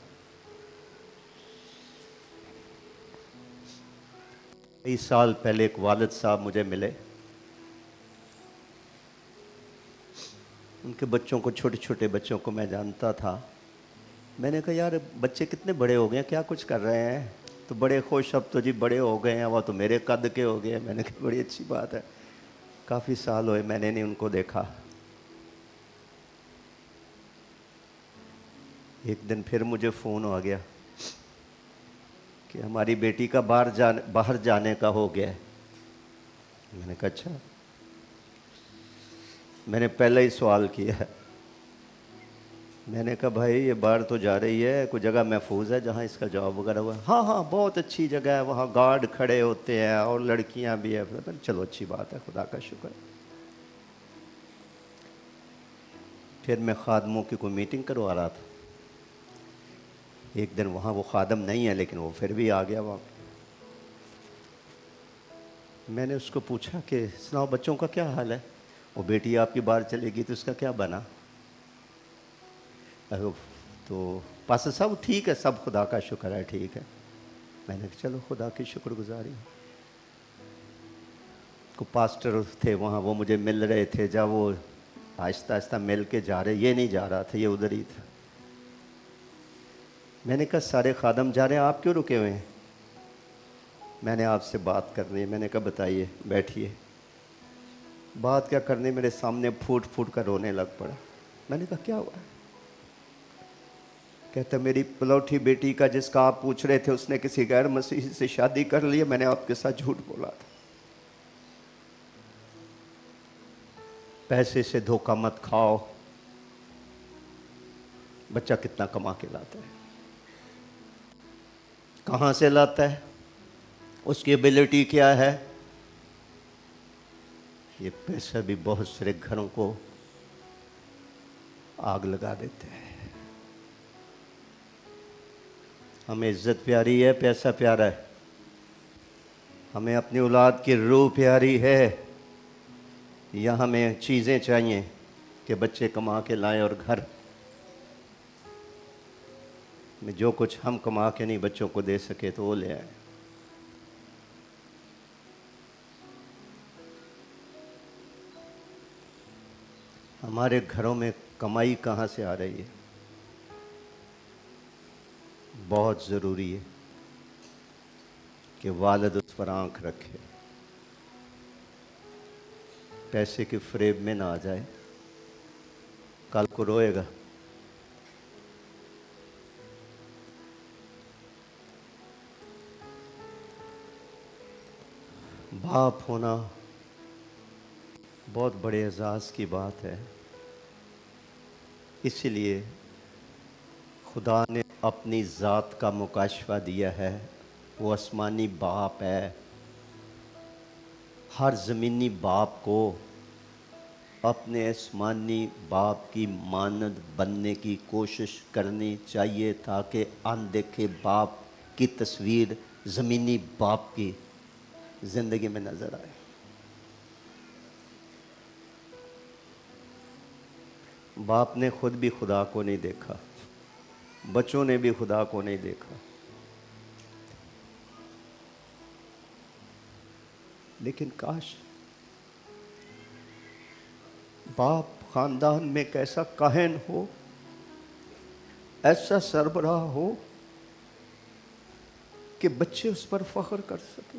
कई साल पहले एक वालिद साहब मुझे मिले। उनके बच्चों को, छोटे छोटे बच्चों को मैं जानता था। मैंने कहा यार बच्चे कितने बड़े हो गए हैं, क्या कुछ कर रहे हैं? तो बड़े खुश, अब तो जी बड़े हो गए हैं, वह तो मेरे कद के हो गए। मैंने कहा बड़ी अच्छी बात है, काफ़ी साल हुए मैंने नहीं उनको देखा। एक दिन फिर मुझे फ़ोन आ गया कि हमारी बेटी का बाहर जाने का हो गया है। मैंने कहा अच्छा। मैंने पहले ही सवाल किया, मैंने कहा भाई ये बाहर तो जा रही है, कोई जगह महफूज है जहाँ इसका जॉब वगैरह हुआ? हाँ हाँ बहुत अच्छी जगह है, वहाँ गार्ड खड़े होते हैं और लड़कियाँ भी है। चलो अच्छी बात है, खुदा का शुक्र। फिर मैं खादमों की कोई मीटिंग करवा रहा था। एक दिन वहाँ वो खादम नहीं है, लेकिन वो फिर भी आ गया वहाँ। मैंने उसको पूछा कि सुनाओ बच्चों का क्या हाल है? वो बेटी आपकी बाहर चलेगी तो उसका क्या बना? तो पास्टर साहब ठीक है, सब खुदा का शुक्र है, ठीक है। मैंने कहा चलो खुदा की शुक्रगुजारी। को पास्टर थे वहाँ, वो मुझे मिल रहे थे। जब वो आहिस्ता आहिस्ता मिल के जा रहे, ये नहीं जा रहा था, ये उधर ही था। मैंने कहा सारे खादम जा रहे हैं, आप क्यों रुके हुए हैं? मैंने आपसे बात करनी है। मैंने कहा बताइए, बैठिए। बात क्या करनी, मेरे सामने फूट फूट कर रोने लग पड़ा। मैंने कहा क्या हुआ? कहता मेरी पलौठी बेटी का, जिसका आप पूछ रहे थे, उसने किसी गैर मसीही से शादी कर ली है। मैंने आपके साथ झूठ बोला था। पैसे से धोखा मत खाओ। बच्चा कितना कमा के लाता है, कहाँ से लाता है, उसकी एबिलिटी क्या है? ये पैसा भी बहुत सारे घरों को आग लगा देते हैं। हमें इज्जत प्यारी है, पैसा प्यारा है? हमें अपनी औलाद की रूह प्यारी है, या हमें चीज़ें चाहिए कि बच्चे कमा के लाएं और घर में जो कुछ हम कमा के नहीं बच्चों को दे सके तो वो ले आए? हमारे घरों में कमाई कहाँ से आ रही है? बहुत ज़रूरी है कि वालिद उस पर आँख रखे, पैसे के फ्रेब में ना आ जाए, कल को रोएगा। बाप होना बहुत बड़े एजाज़ की बात है। इसीलिए खुदा ने अपनी ज़ात का मुकाशफा दिया है। वो आसमानी बाप है। हर ज़मीनी बाप को अपने आसमानी बाप की मानद बनने की कोशिश करनी चाहिए, ताकि अनदेखे बाप की तस्वीर ज़मीनी बाप की ज़िंदगी में नज़र आए। बाप ने खुद भी खुदा को नहीं देखा, बच्चों ने भी खुदा को नहीं देखा, लेकिन काश बाप खानदान में कैसा काहिन हो, ऐसा सरबराह हो कि बच्चे उस पर फख्र कर सके,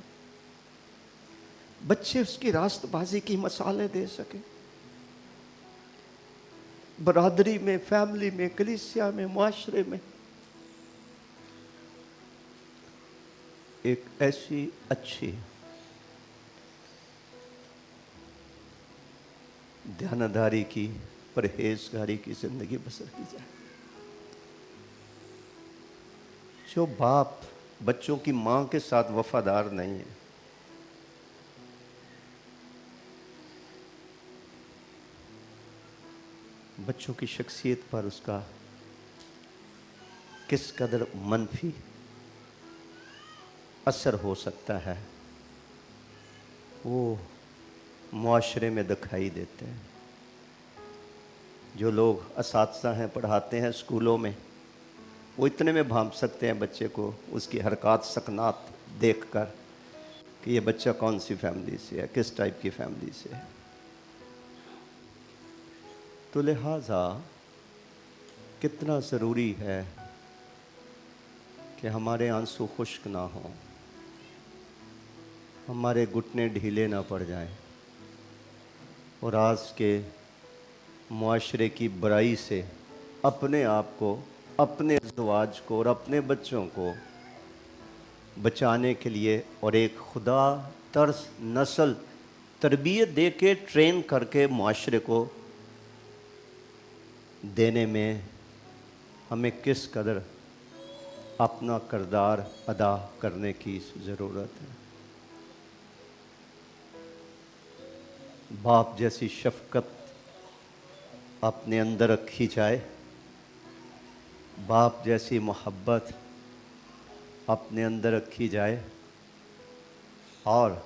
बच्चे उसकी रास्तबाजी की मसालें दे सके। बरादरी में, फैमिली में, कलीसिया में, मुआशरे में। एक ऐसी अच्छी ध्यानधारी की, परहेजगारी की जिंदगी बसर की जाए। जो बाप बच्चों की मां के साथ वफादार नहीं है, बच्चों की शख्सियत पर उसका किस कदर मनफी असर हो सकता है, वो मुआशरे में दिखाई देते हैं। जो लोग असातिज़ा हैं, पढ़ाते हैं स्कूलों में, वो इतने में भांप सकते हैं बच्चे को उसकी हरकत सकनात देखकर कि ये बच्चा कौन सी फैमिली से है, किस टाइप की फैमिली से है। तो लिहाजा कितना ज़रूरी है कि हमारे आंसू खुश्क ना हों, हमारे घुटने ढीले ना पड़ जाएं, और आज के मुआशरे की बुराई से अपने आप को, अपने ज़वाज को और अपने बच्चों को बचाने के लिए और एक खुदा तर्स नस्ल तरबियत दे के ट्रेन करके मुआशरे को देने में हमें किस कदर अपना किरदार अदा करने की ज़रूरत है। बाप जैसी शफ़क़त अपने अंदर रखी जाए, बाप जैसी मोहब्बत अपने अंदर रखी जाए, और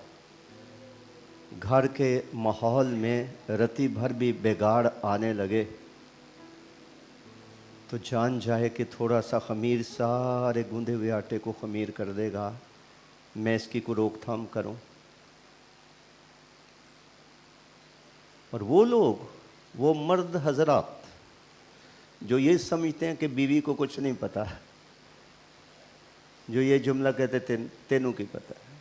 घर के माहौल में रत्ती भर भी बिगाड़ आने लगे तो जान जाए कि थोड़ा सा ख़मीर सारे गूंदे हुए आटे को ख़मीर कर देगा, मैं इसकी को रोकथाम करूं। और वो लोग, वो मर्द हजरात जो ये समझते हैं कि बीवी को कुछ नहीं पता, जो ये जुमला कहते तेनू की पता है,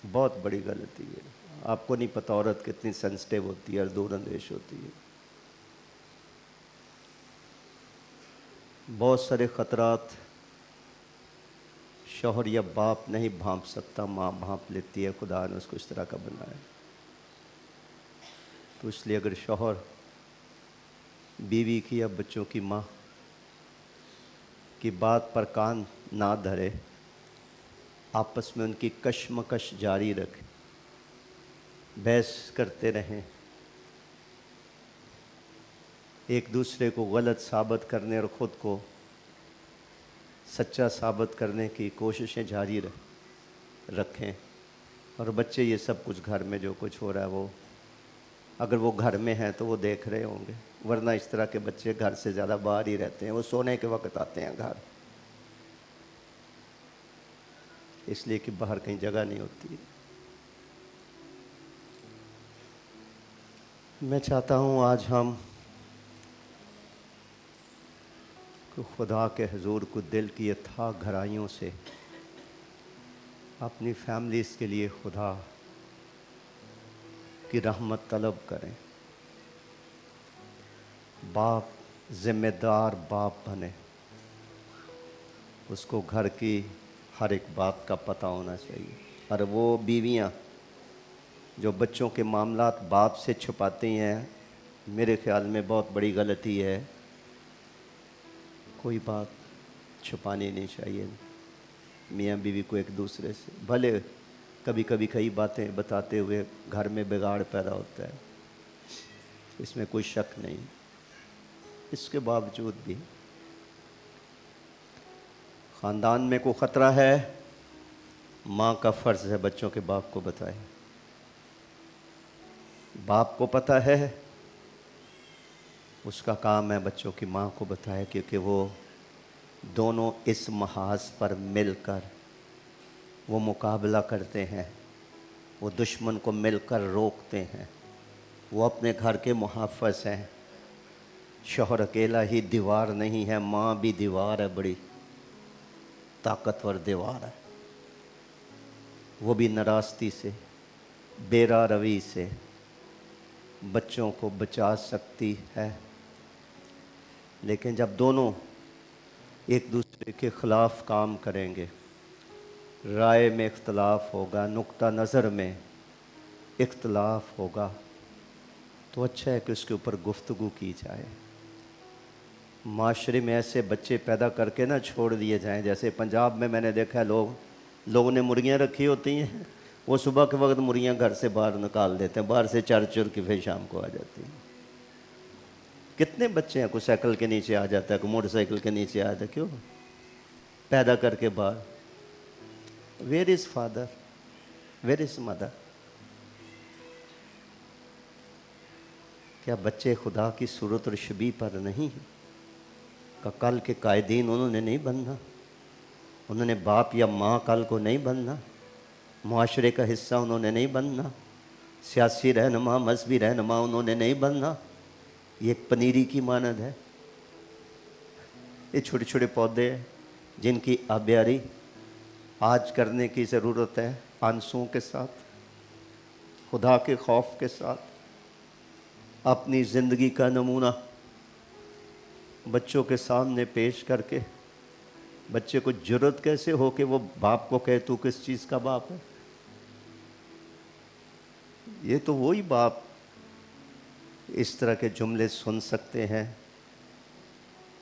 बहुत बड़ी गलती है। आपको नहीं पता औरत कितनी सेंसिटिव होती है और दूरअंदेश होती है। बहुत सारे ख़तरात शौहर या बाप नहीं भांप सकता, माँ भांप लेती है, खुदा ने उसको इस तरह का बनाया। तो इसलिए अगर शौहर बीवी की या बच्चों की माँ की बात पर कान ना धरे, आपस में उनकी कशमकश जारी रखें, बहस करते रहें, एक दूसरे को गलत साबित करने और ख़ुद को सच्चा साबित करने की कोशिशें जारी रखें। और बच्चे ये सब कुछ घर में जो कुछ हो रहा है, वो अगर वो घर में हैं तो वो देख रहे होंगे, वरना इस तरह के बच्चे घर से ज़्यादा बाहर ही रहते हैं, वो सोने के वक्त आते हैं घर, इसलिए कि बाहर कहीं जगह नहीं होती। मैं चाहता हूँ आज हम खुदा के हुजूर को दिल की अथाह गहराइयों से अपनी फैमिलीज़ के लिए खुदा की रहमत तलब करें। बाप ज़िम्मेदार बाप बने, उसको घर की हर एक बात का पता होना चाहिए। और वो बीवियाँ जो बच्चों के मामलात बाप से छुपाती हैं, मेरे ख़्याल में बहुत बड़ी गलती है। कोई बात छुपानी नहीं चाहिए मियाँ बीवी को एक दूसरे से, भले कभी कभी कई बातें बताते हुए घर में बिगाड़ पैदा होता है, इसमें कोई शक नहीं। इसके बावजूद भी ख़ानदान में कोई ख़तरा है, माँ का फ़र्ज़ है बच्चों के बाप को बताए। बाप को पता है, उसका काम है बच्चों की माँ को बताए, क्योंकि वो दोनों इस महाज पर मिलकर वो मुकाबला करते हैं, वो दुश्मन को मिलकर रोकते हैं, वो अपने घर के मुहाफ़िज़ हैं। शौहर अकेला ही दीवार नहीं है, माँ भी दीवार है, बड़ी ताकतवर दीवार है। वो भी नाराज़गी से, बेरा रवी से बच्चों को बचा सकती है। लेकिन जब दोनों एक दूसरे के ख़िलाफ़ काम करेंगे, राय में इख्तलाफ होगा, नुक्ता नज़र में इख्तलाफ होगा, तो अच्छा है कि उसके ऊपर गुफ्तगू की जाए। माशरे में ऐसे बच्चे पैदा करके ना छोड़ दिए जाएं, जैसे पंजाब में मैंने देखा है, लोगों ने मुर्गियां रखी होती हैं, वो सुबह के वक्त मुर्गियां घर से बाहर निकाल देते हैं, बाहर से चर चुर की फिर शाम को आ जाती हैं। कितने बच्चे हैं, कोई साइकिल के नीचे आ जाता है, कोई मोटरसाइकिल के नीचे आ जाता है, क्यों? पैदा करके बाहर। Where is father, where is mother? क्या बच्चे खुदा की सूरत और शबीह पर नहीं हैं? का कल के कायदीन उन्होंने नहीं बनना? उन्होंने बाप या माँ कल को नहीं बनना? मुआशरे का हिस्सा उन्होंने नहीं बनना? सियासी रहनुमा, मजहबी रहनुमा उन्होंने नहीं बनना? ये एक पनीरी की मानद है। ये छोटे छोटे पौधे हैं जिनकी आबियारी आज करने की ज़रूरत है, आंसुओं के साथ, खुदा के खौफ के साथ। अपनी ज़िंदगी का नमूना बच्चों के सामने पेश करके बच्चे को जुर्रत कैसे हो कि वो बाप को कहे तू किस चीज़ का बाप है? ये तो वही बाप इस तरह के जुमले सुन सकते हैं,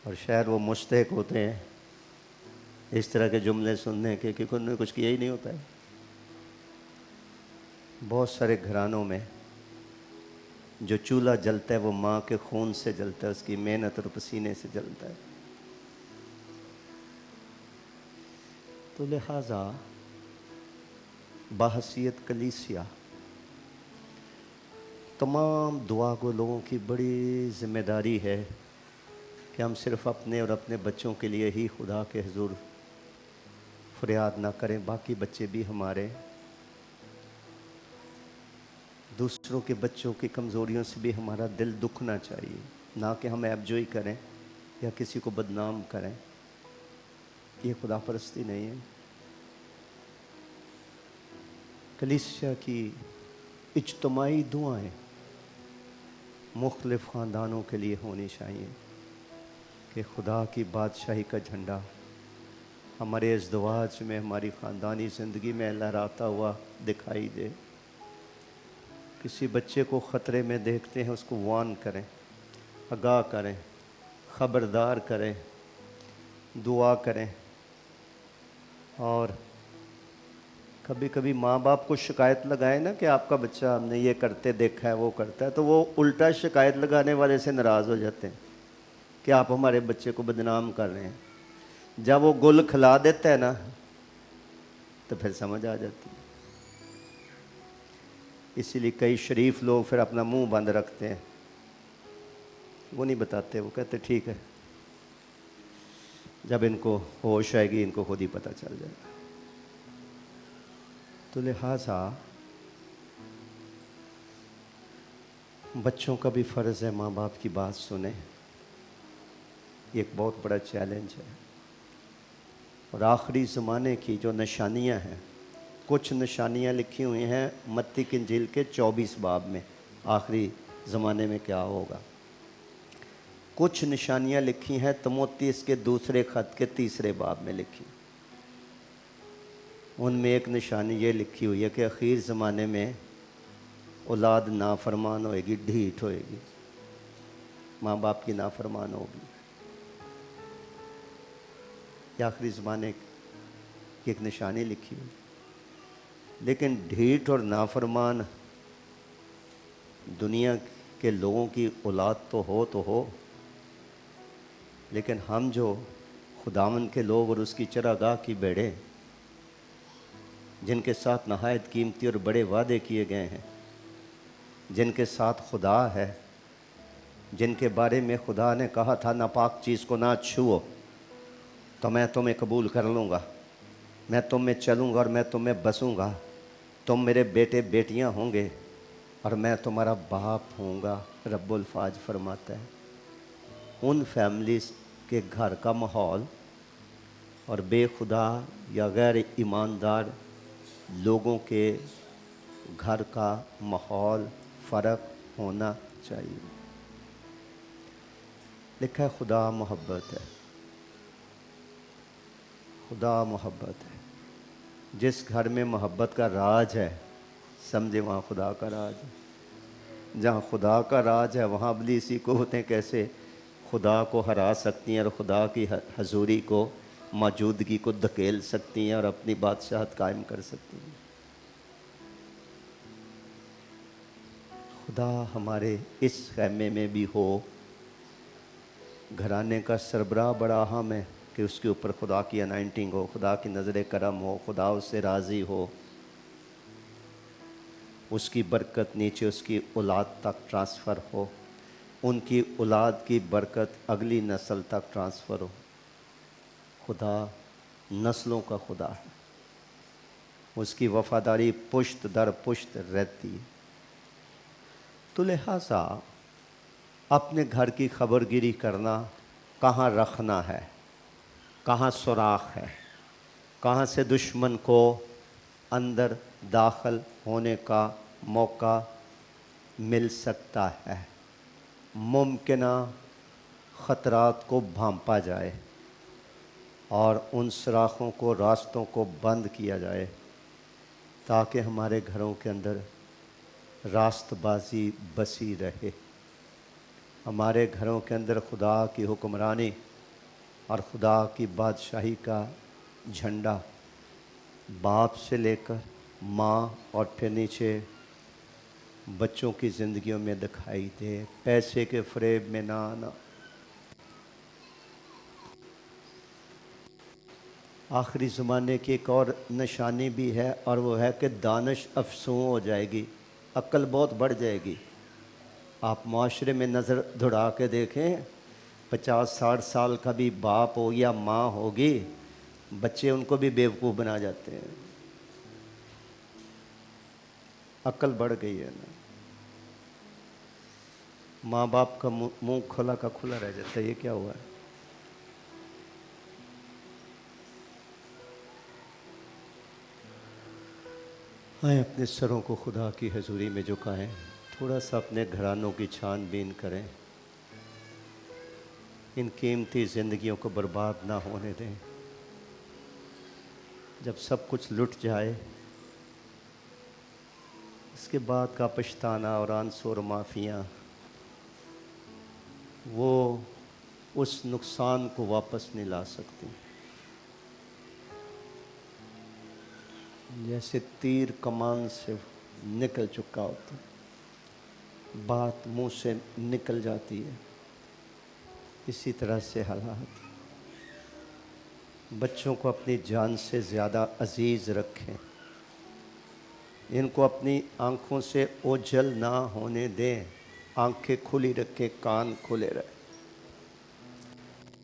और शायद वो मुस्तहिक होते हैं इस तरह के जुमले सुनने के, क्योंकि उन्होंने कुछ किया ही नहीं होता है। बहुत सारे घरानों में जो चूल्हा जलता है वो माँ के खून से जलता है, उसकी मेहनत और पसीने से जलता है। तो लिहाजा बाहसियत कलीसिया तमाम दुआ गो लोगों की बड़ी ज़िम्मेदारी है कि हम सिर्फ़ अपने और अपने बच्चों के लिए ही खुदा के हुजूर फरियाद ना करें, बाकी बच्चे भी हमारे, दूसरों के बच्चों की कमज़ोरियों से भी हमारा दिल दुखना चाहिए, ना कि हम ऐबजोई करें या किसी को बदनाम करें। ये खुदा परस्ती नहीं है। कलीसिया की इज्तमाई दुआएं मुख्तलिफ़ ख़ानदानों के लिए होनी चाहिए कि खुदा की बादशाही का झंडा हमारे इज़्दवाज में, हमारी ख़ानदानी ज़िंदगी में लहराता हुआ दिखाई दे। किसी बच्चे को ख़तरे में देखते हैं, उसको वार्न करें, आगाह करें, ख़बरदार करें, दुआ करें। और कभी कभी माँ बाप को शिकायत लगाए ना कि आपका बच्चा हमने ये करते देखा है, वो करता है, तो वो उल्टा शिकायत लगाने वाले से नाराज़ हो जाते हैं कि आप हमारे बच्चे को बदनाम कर रहे हैं। जब वो गुल खिला देता है ना, तो फिर समझ आ जाती है। इसीलिए कई शरीफ लोग फिर अपना मुंह बंद रखते हैं, वो नहीं बताते, वो कहते ठीक है, जब इनको होश आएगी इनको खुद ही पता चल जाएगा। तो लिहाजा बच्चों का भी फ़र्ज़ है माँ बाप की बात सुने। ये एक बहुत बड़ा चैलेंज है। और आखिरी ज़माने की जो निशानियाँ हैं, कुछ निशानियाँ लिखी हुई हैं मत्ती की इंजील के 24 बाब में, आखिरी ज़माने में क्या होगा। कुछ निशानियाँ लिखी हैं तिमोथी इसके दूसरे ख़त के 3 बाब में लिखी। उनमें एक निशानी ये लिखी हुई है कि आखिर ज़माने में औलाद नाफरमान होएगी, ढीठ होएगी, माँ बाप की नाफरमान होगी। ये आखिरी ज़माने की एक निशानी लिखी हुई। लेकिन ढीठ और नाफरमान दुनिया के लोगों की औलाद तो हो, लेकिन हम जो खुदावन के लोग और उसकी चरागाह की भेड़ें, जिनके साथ नहायत कीमती और बड़े वादे किए गए हैं, जिनके साथ खुदा है, जिनके बारे में खुदा ने कहा था नापाक चीज़ को ना छुओ, तो मैं तुम्हें कबूल कर लूँगा, मैं तुम में चलूँगा और मैं तुम में बसूँगा, तुम मेरे बेटे बेटियाँ होंगे और मैं तुम्हारा बाप होऊंगा, रब्बुल फाज फरमाता है। उन फैमिलीज़ के घर का माहौल और बेखुदा या गैर ईमानदार लोगों के घर का माहौल फ़र्क होना चाहिए। लिखा है खुदा मोहब्बत है, खुदा मोहब्बत है। जिस घर में मोहब्बत का राज है, समझे वहाँ खुदा का राज है। जहाँ खुदा का राज है वहाँ इब्लीसी क़ुव्वतें कैसे खुदा को हरा सकती हैं और खुदा की हजूरी को, मौजूदगी को धकेल सकती हैं और अपनी बादशाहत कायम कर सकती हैं। खुदा हमारे इस खैमे में भी हो। घराने का सरबराह बड़ा अहम है कि उसके ऊपर खुदा की अनाइंटिंग हो, खुदा की नज़र करम हो, खुदा उससे राज़ी हो, उसकी बरकत नीचे उसकी औलाद तक ट्रांसफ़र हो, उनकी औलाद की बरकत अगली नस्ल तक ट्रांसफ़र हो। खुदा नस्लों का खुदा है, उसकी वफ़ादारी पुश्त दर पुश्त रहती है। तो लिहाजा अपने घर की खबरगिरी करना, कहाँ रखना है, कहाँ सुराख है, कहाँ से दुश्मन को अंदर दाखिल होने का मौका मिल सकता है, मुमकिना ख़तरात को भांपा जाए और उन सुराखों को, रास्तों को बंद किया जाए ताकि हमारे घरों के अंदर रास्तबाजी बसी रहे। हमारे घरों के अंदर खुदा की हुक्मरानी और खुदा की बादशाही का झंडा बाप से लेकर माँ और फिर नीचे बच्चों की ज़िंदगियों में दिखाई दे। पैसे के फ़रेब में ना आना। आखिरी ज़माने की एक और निशानी भी है और वो है कि दानिश अफसूं हो जाएगी, अक्ल बहुत बढ़ जाएगी। आप माशरे में नज़र दौड़ा के देखें, 50-60 साल का भी बाप हो या माँ होगी, बच्चे उनको भी बेवकूफ़ बना जाते हैं। अक्ल बढ़ गई है ना। माँ बाप का मुंह खुला का खुला रह जाता है। ये क्या हुआ है? आए अपने सरों को खुदा की हजूरी में झुकाएं, थोड़ा सा अपने घरानों की छानबीन करें, इन कीमती ज़िंदगियों को बर्बाद ना होने दें। जब सब कुछ लुट जाए, इसके बाद का पछताना और आंसू और माफ़ियाँ, वो उस नुकसान को वापस नहीं ला सकती। जैसे तीर कमान से निकल चुका होता है, बात मुंह से निकल जाती है, इसी तरह से हालात। बच्चों को अपनी जान से ज़्यादा अजीज़ रखें, इनको अपनी आँखों से ओझल ना होने दें। आंखें खुली रखें, कान खुले रहे,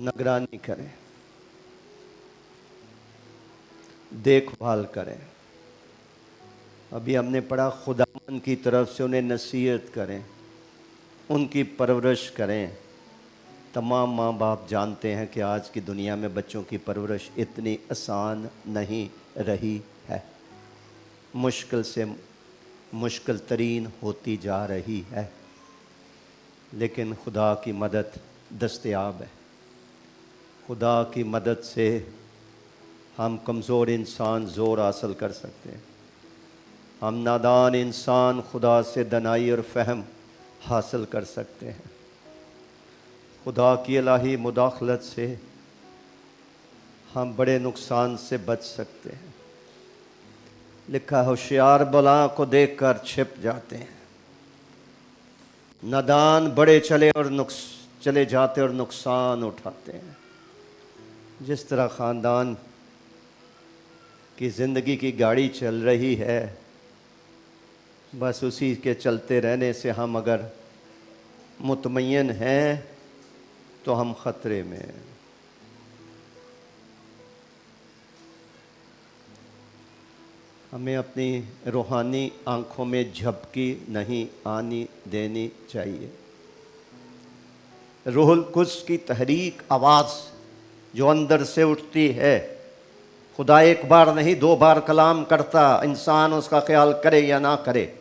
निगरानी करें, देखभाल करें। अभी हमने पढ़ा, खुदावन की तरफ से उन्हें नसीहत करें, उनकी परवरिश करें। तमाम माँ बाप जानते हैं कि आज की दुनिया में बच्चों की परवरिश इतनी आसान नहीं रही है, मुश्किल से मुश्किल तरीन होती जा रही है, लेकिन खुदा की मदद दस्तयाब है। खुदा की मदद से हम कमज़ोर इंसान ज़ोर हासिल कर सकते हैं, हम नादान इंसान खुदा से दनाई और फ़हम हासिल कर सकते हैं। खुदा की इलाही मुदाखलत से हम बड़े नुकसान से बच सकते हैं। लिखा, होशियार बला को देखकर छिप जाते हैं, नादान बड़े चले जाते और नुकसान उठाते हैं। जिस तरह ख़ानदान की ज़िंदगी की गाड़ी चल रही है, बस उसी के चलते रहने से हम अगर मुतमय्यन हैं तो हम ख़तरे में हैं। हमें अपनी रूहानी आँखों में झपकी नहीं आनी देनी चाहिए। रूहुल कुद्स की तहरीक आवाज़ जो अंदर से उठती है, खुदा एक बार नहीं 2 बार कलाम करता, इंसान उसका ख्याल करे या ना करे,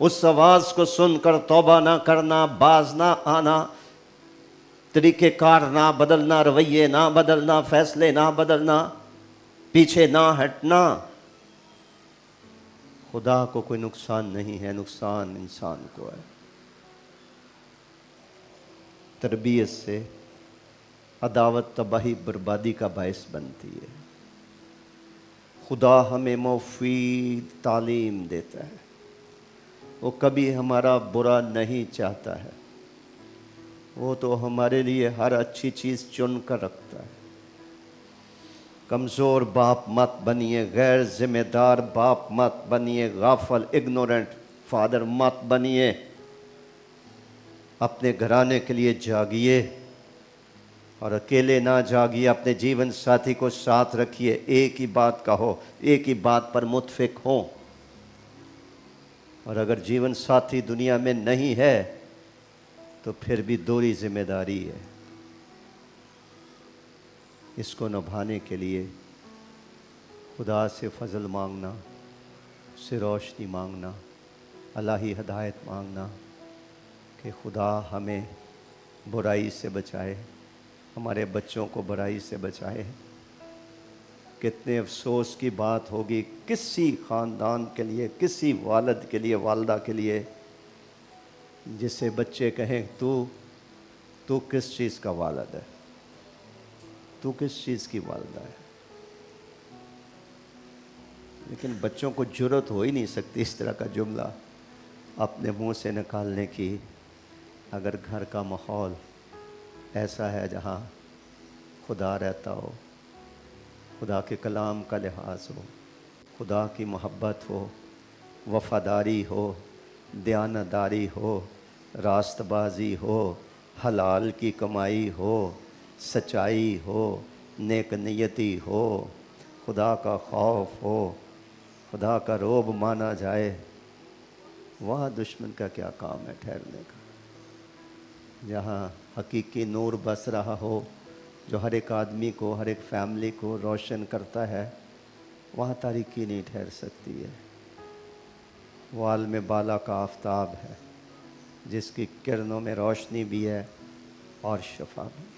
उस आवाज़ को सुनकर तौबा ना करना, बाज ना आना, तरीक़ेकार ना बदलना, रवैये ना बदलना, फ़ैसले ना बदलना, पीछे ना हटना। खुदा को कोई नुकसान नहीं है, नुकसान इंसान को है। तरबियत से अदावत तबाही बर्बादी का बायस बनती है। खुदा हमें मुफीद तालीम देता है, वो कभी हमारा बुरा नहीं चाहता है, वो तो हमारे लिए हर अच्छी चीज़ चुन कर रखता है। कमज़ोर बाप मत बनिए, गैर जिम्मेदार बाप मत बनिए, गाफल इग्नोरेंट फादर मत बनिए। अपने घराने के लिए जागिए और अकेले ना जागिए, अपने जीवन साथी को साथ रखिए। एक ही बात कहो, एक ही बात पर मुत्फिक हो। और अगर जीवन साथी दुनिया में नहीं है तो फिर भी दोहरी जिम्मेदारी है। इसको निभाने के लिए खुदा से फजल मांगना, उससे रोशनी मांगना, अल्लाही हदायत मांगना कि खुदा हमें बुराई से बचाए, हमारे बच्चों को बुराई से बचाए। कितने अफसोस की बात होगी किसी ख़ानदान के लिए, किसी वालिद के लिए, वालदा के लिए, जिसे बच्चे कहें तू किस चीज़ का वालिद है, तू किस चीज़ की वालदा है। लेकिन बच्चों को जुर्रत हो ही नहीं सकती इस तरह का जुमला अपने मुंह से निकालने की, अगर घर का माहौल ऐसा है जहाँ खुदा रहता हो, खुदा के कलाम का लिहाज हो, खुदा की मोहब्बत हो, वफ़ादारी हो, दयानतदारी हो, रास्तबाजी हो, हलाल की कमाई हो, सच्चाई हो, नेक नियति हो, खुदा का खौफ हो, खुदा का रोब माना जाए, वहाँ दुश्मन का क्या काम है ठहरने का। जहाँ हकीकी नूर बस रहा हो, जो हर एक आदमी को, हर एक फैमिली को रोशन करता है, वहाँ तारीकी नहीं ठहर सकती है। वाल में बाला का आफताब है, जिसकी किरणों में रोशनी भी है और शफा भी है।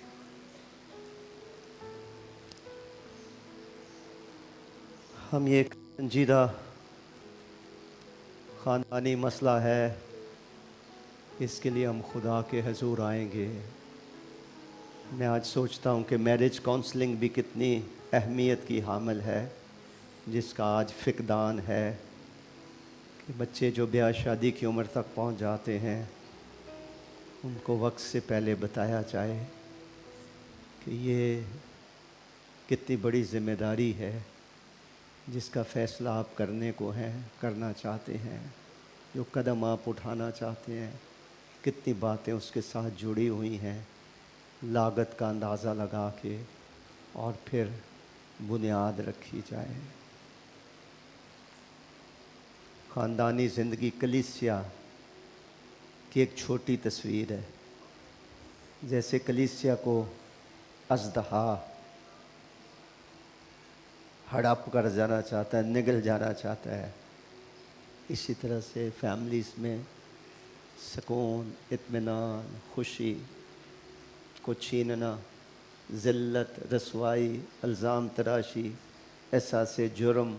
हम ये संजीदा ख़ानदानी मसला है, इसके लिए हम खुदा के हजूर आएंगे। मैं आज सोचता हूँ कि मैरिज काउंसलिंग भी कितनी अहमियत की हामिल है, जिसका आज फ़िक़दान है कि बच्चे जो ब्याह शादी की उम्र तक पहुँच जाते हैं, उनको वक्त से पहले बताया जाए कि ये कितनी बड़ी ज़िम्मेदारी है जिसका फ़ैसला आप करने को हैं, करना चाहते हैं, जो कदम आप उठाना चाहते हैं, कितनी बातें उसके साथ जुड़ी हुई हैं, लागत का अंदाज़ा लगा के और फिर बुनियाद रखी जाए। ख़ानदानी ज़िंदगी कलीसिया की एक छोटी तस्वीर है। जैसे कलीसिया को अज़दहा हड़प कर जाना चाहता है, निगल जाना चाहता है, इसी तरह से फैमिलीज़ में सुकून, इत्मीनान, खुशी को छीनना, ज़िल्लत, रसवाई, इल्ज़ाम तराशी, एहसास जुर्म,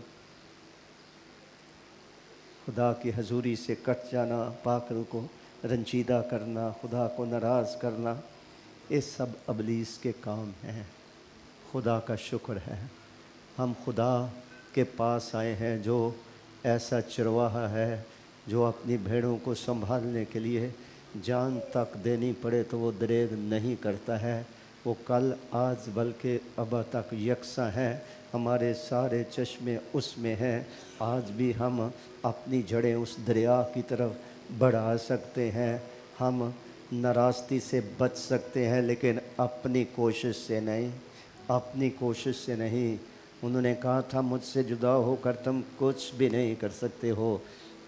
खुदा की हजूरी से कट जाना, पाक को रंजीदा करना, खुदा को नाराज़ करना, ये सब अबलीस के काम हैं। खुदा का शुक्र है हम खुदा के पास आए हैं, जो ऐसा चरवाहा है जो अपनी भेड़ों को संभालने के लिए जान तक देनी पड़े तो वो दरेग नहीं करता है। वो कल, आज, बल्कि अब तक यकसा हैं। हमारे सारे चश्मे उसमें हैं। आज भी हम अपनी जड़ें उस दरिया की तरफ बढ़ा सकते हैं। हम नाराज़गी से बच सकते हैं, लेकिन अपनी कोशिश से नहीं, अपनी कोशिश से नहीं। उन्होंने कहा था, मुझसे जुदा होकर तुम कुछ भी नहीं कर सकते हो।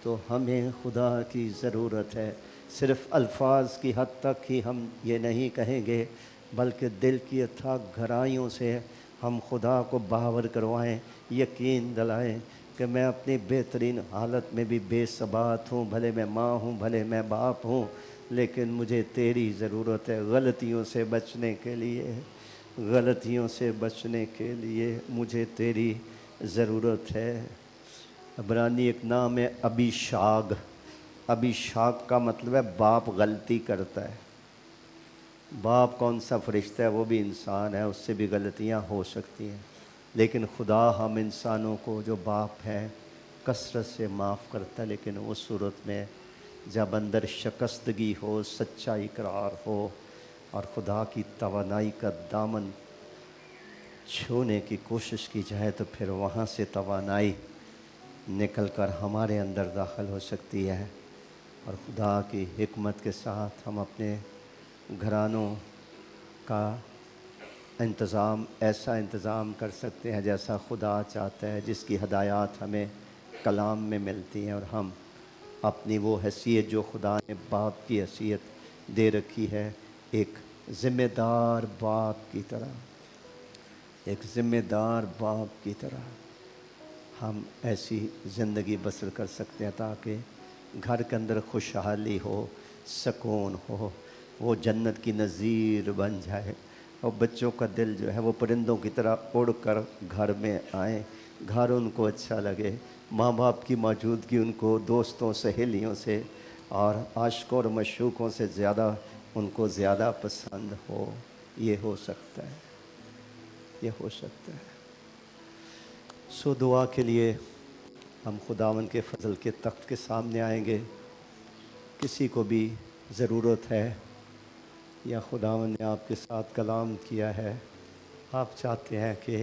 तो हमें खुदा की ज़रूरत है। सिर्फ़ अल्फाज की हद तक ही हम ये नहीं कहेंगे, बल्कि दिल की अथाह गहराइयों से हम खुदा को बावर करवाएं, यकीन दिलाएं कि मैं अपनी बेहतरीन हालत में भी बेसबात हूँ, भले मैं माँ हूँ, भले मैं बाप हूँ, लेकिन मुझे तेरी ज़रूरत है गलतियों से बचने के लिए। गलतियों से बचने के लिए मुझे तेरी ज़रूरत है। अब्रानी एक नाम है अबीशाग। अबीशाग का मतलब है बाप गलती करता है। बाप कौन सा फरिश्ता है, वो भी इंसान है, उससे भी गलतियां हो सकती हैं, लेकिन खुदा हम इंसानों को जो बाप है कसरत से माफ़ करता है। लेकिन उस सूरत में जब अंदर शिकस्तगी हो, सच्चा इकरार हो और खुदा की तवानाई का दामन छूने की कोशिश की जाए, तो फिर वहाँ से तवानाई निकल कर हमारे अंदर दाखिल हो सकती है और खुदा की हिकमत के साथ हम अपने घरानों का इंतज़ाम ऐसा इंतज़ाम कर सकते हैं जैसा खुदा चाहता है, जिसकी हदायत हमें कलाम में मिलती हैं, और हम अपनी वो हैसियत जो खुदा ने बाप की हैसियत दे रखी है, एक ज़िम्मेदार बाप की तरह, एक ज़िम्मेदार बाप की तरह हम ऐसी ज़िंदगी बसर कर सकते हैं ताकि घर के अंदर खुशहाली हो, सुकून हो, वो जन्नत की नज़ीर बन जाए और बच्चों का दिल जो है वो परिंदों की तरह उड़ कर घर में आए, घर उनको अच्छा लगे, माँ बाप की मौजूदगी उनको दोस्तों सहेलियों से और आशिकों और मशूकों से ज़्यादा उनको ज़्यादा पसंद हो। ये हो सकता है, ये हो सकता है। सो दुआ के लिए हम खुदावन के फजल के तख्त के सामने आएंगे। किसी को भी ज़रूरत है या खुदावन ने आपके साथ कलाम किया है, आप चाहते हैं कि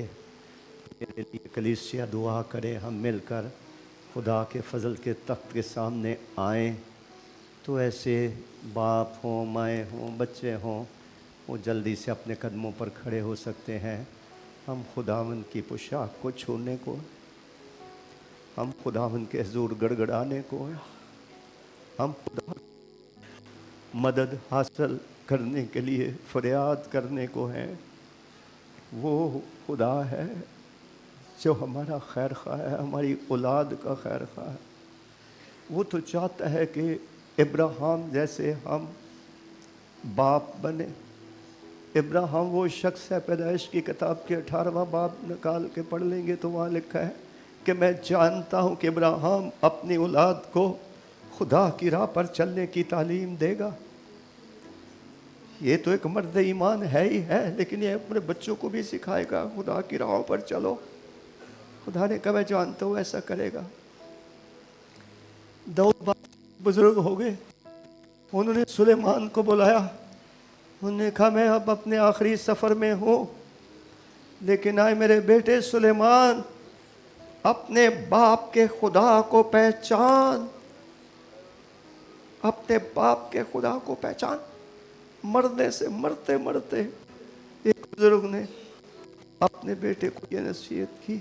मेरे लिए कलीसिया दुआ करे, हम मिलकर खुदा के फजल के तख्त के सामने आएँ, तो ऐसे बाप हों, माएँ हों, बच्चे हों, वो जल्दी से अपने कदमों पर खड़े हो सकते हैं। हम खुदावन की पोशाक को छूने को, हम खुदावन के हुज़ूर गड़गड़ाने को हैं, हम खुदा मदद हासिल करने के लिए फरियाद करने को हैं। वो खुदा है जो हमारा खैर खा है, हमारी औलाद का खैर खा है। वो तो चाहता है कि इब्राहिम जैसे हम बाप बने। इब्राहिम वो शख्स है, पैदाइश की किताब के 18वां बाब निकाल के पढ़ लेंगे तो वहाँ लिखा है कि मैं जानता हूँ कि इब्राहिम अपनी औलाद को खुदा की राह पर चलने की तालीम देगा। ये तो एक मर्द ईमान है ही है, लेकिन ये अपने बच्चों को भी सिखाएगा खुदा की राह पर चलो। खुदा ने कहा मैं जानता हूँ ऐसा करेगा। दाऊद बुजुर्ग हो गए, उन्होंने सुलेमान को बुलाया, उन्होंने कहा मैं अब अपने आखिरी सफ़र में हूँ, लेकिन आए मेरे बेटे सुलेमान, अपने बाप के खुदा को पहचान, अपने बाप के खुदा को पहचान। मरने से मरते मरते एक बुजुर्ग ने अपने बेटे को ये नसीहत की,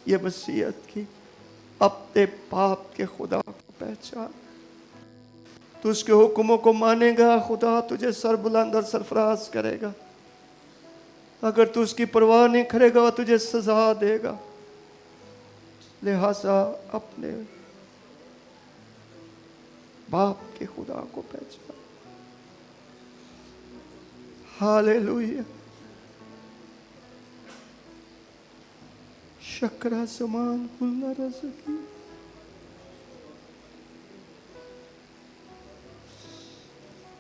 ये वसीयत की, अपने बाप के खुदा को पहचान। तू उसके हुक्मों को मानेगा, खुदा तुझे सरबुलंद और सरफराज करेगा। अगर तू उसकी परवाह नहीं करेगा, वह तुझे सजा देगा। लिहाजा अपने बाप के खुदा को पहचान। हालेलुया। शकरा समान खुलना रज़की।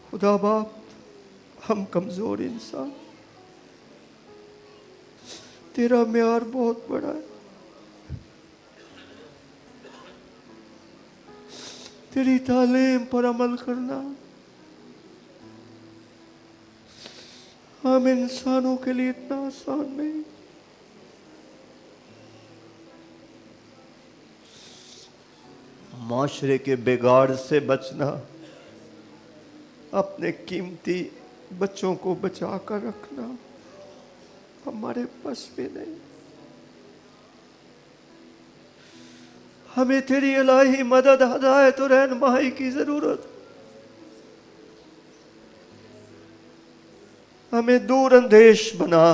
खुदा बाप, हम कमज़ोर इंसान, तेरा म्यार बहुत बड़ा है। तेरी तालीम पर अमल करना हम इंसानों के लिए इतना आसान नहीं। माशरे के बिगाड़ से बचना, अपने कीमती बच्चों को बचा कर रखना हमारे बस में नहीं। हमें तेरी इलाही मदद, हदायत और रहनुमाई की जरूरत। हमें दूर अंदेश बना,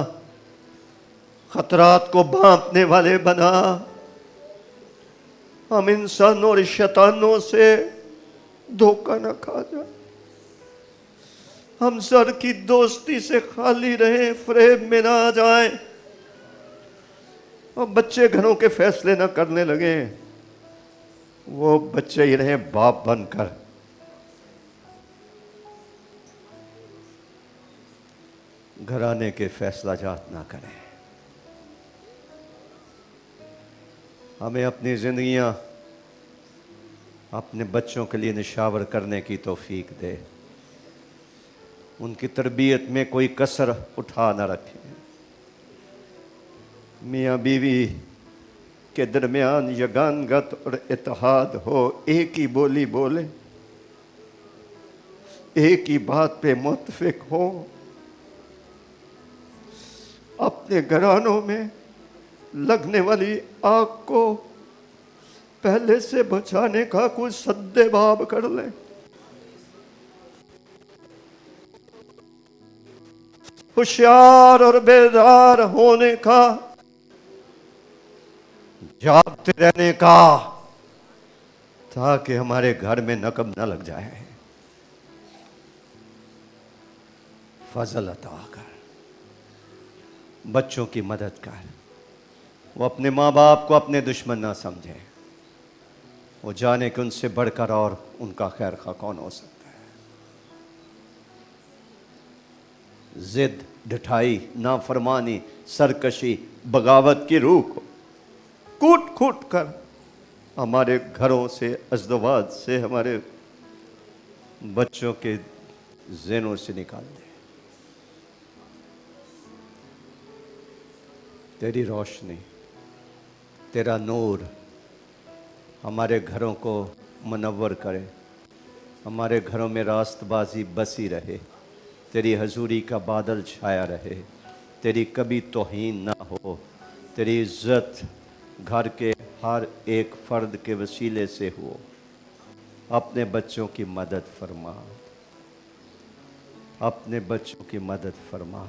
खतरात को भांपने वाले बना। हम इंसानों और शैतानों से धोखा न खा जाए। हम सर की दोस्ती से खाली रहें, फ्रेम में ना आ जाएं, और बच्चे घरों के फैसले ना करने लगे। वो बच्चे ही रहे बाप बनकर। घराने के फैसला जात ना करें। हमें अपनी जिंदगियां अपने बच्चों के लिए निशावर करने की तौफीक दे। उनकी तरबियत में कोई कसर उठा ना रखें। मियाँ बीवी के दरमियान यगानगत और इत्तेहाद हो, एक ही बोली बोले, एक ही बात पे मुत्तफिक हो। अपने घरानों में लगने वाली आग को पहले से बचाने का कुछ सद्देबाब कर लें। होशियार और बेदार होने का, जागते रहने का, ताकि हमारे घर में नकब न लग जाए। फजल अता कर, बच्चों की मदद कर। वो अपने माँ बाप को अपने दुश्मन ना समझे। वो जाने कि उनसे बढ़कर और उनका खैर खा कौन हो सकता है। जिद, ढिठाई, नाफरमानी, सरकशी, बगावत की रूह को कूट कूट कर हमारे घरों से, अज़दवाज से, हमारे बच्चों के ज़हनों से निकाल दे। तेरी रोशनी, तेरा नूर हमारे घरों को मुनव्वर करे। हमारे घरों में रास्तबाजी बसी रहे। तेरी हजूरी का बादल छाया रहे। तेरी कभी तौहीन ना हो। तेरी इज़्ज़त घर के हर एक फ़र्द के वसीले से हो। अपने बच्चों की मदद फरमा। अपने बच्चों की मदद फरमा।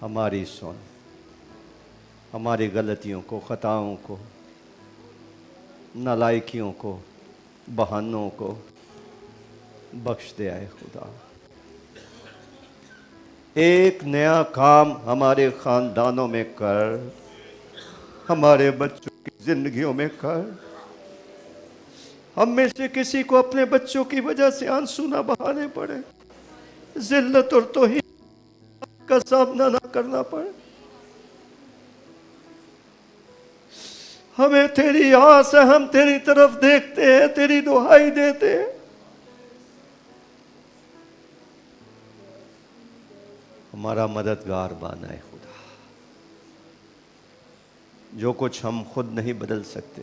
हमारी सुन। हमारी गलतियों को, ख़ताओं को, नालायकियों को, बहानों को बख्श दे आए खुदा। एक नया काम हमारे ख़ानदानों में कर। हमारे बच्चों की ज़िंदगियों में कर। हम में से किसी को अपने बच्चों की वजह से आंसू ना बहाने पड़े, जिल्लत और तौहीन का सामना ना करना पड़े। हमें तेरी आस है, हम तेरी तरफ देखते हैं, तेरी दुहाई देते हैं। हमारा मददगार बना है खुदा। जो कुछ हम खुद नहीं बदल सकते,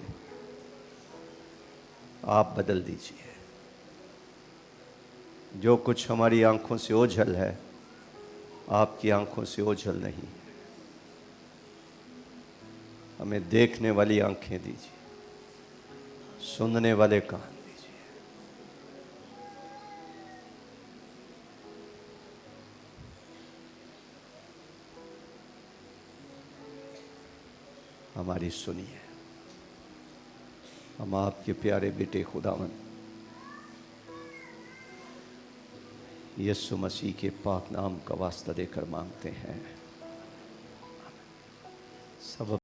आप बदल दीजिए। जो कुछ हमारी आंखों से ओझल है, आपकी आंखों से ओझल नहीं। हमें देखने वाली आंखें दीजिए, सुनने वाले कान दीजिए। हमारी सुनिए। हम आपके प्यारे बेटे खुदावन यीशु मसीह के पाक नाम का वास्ता देकर मांगते हैं। सब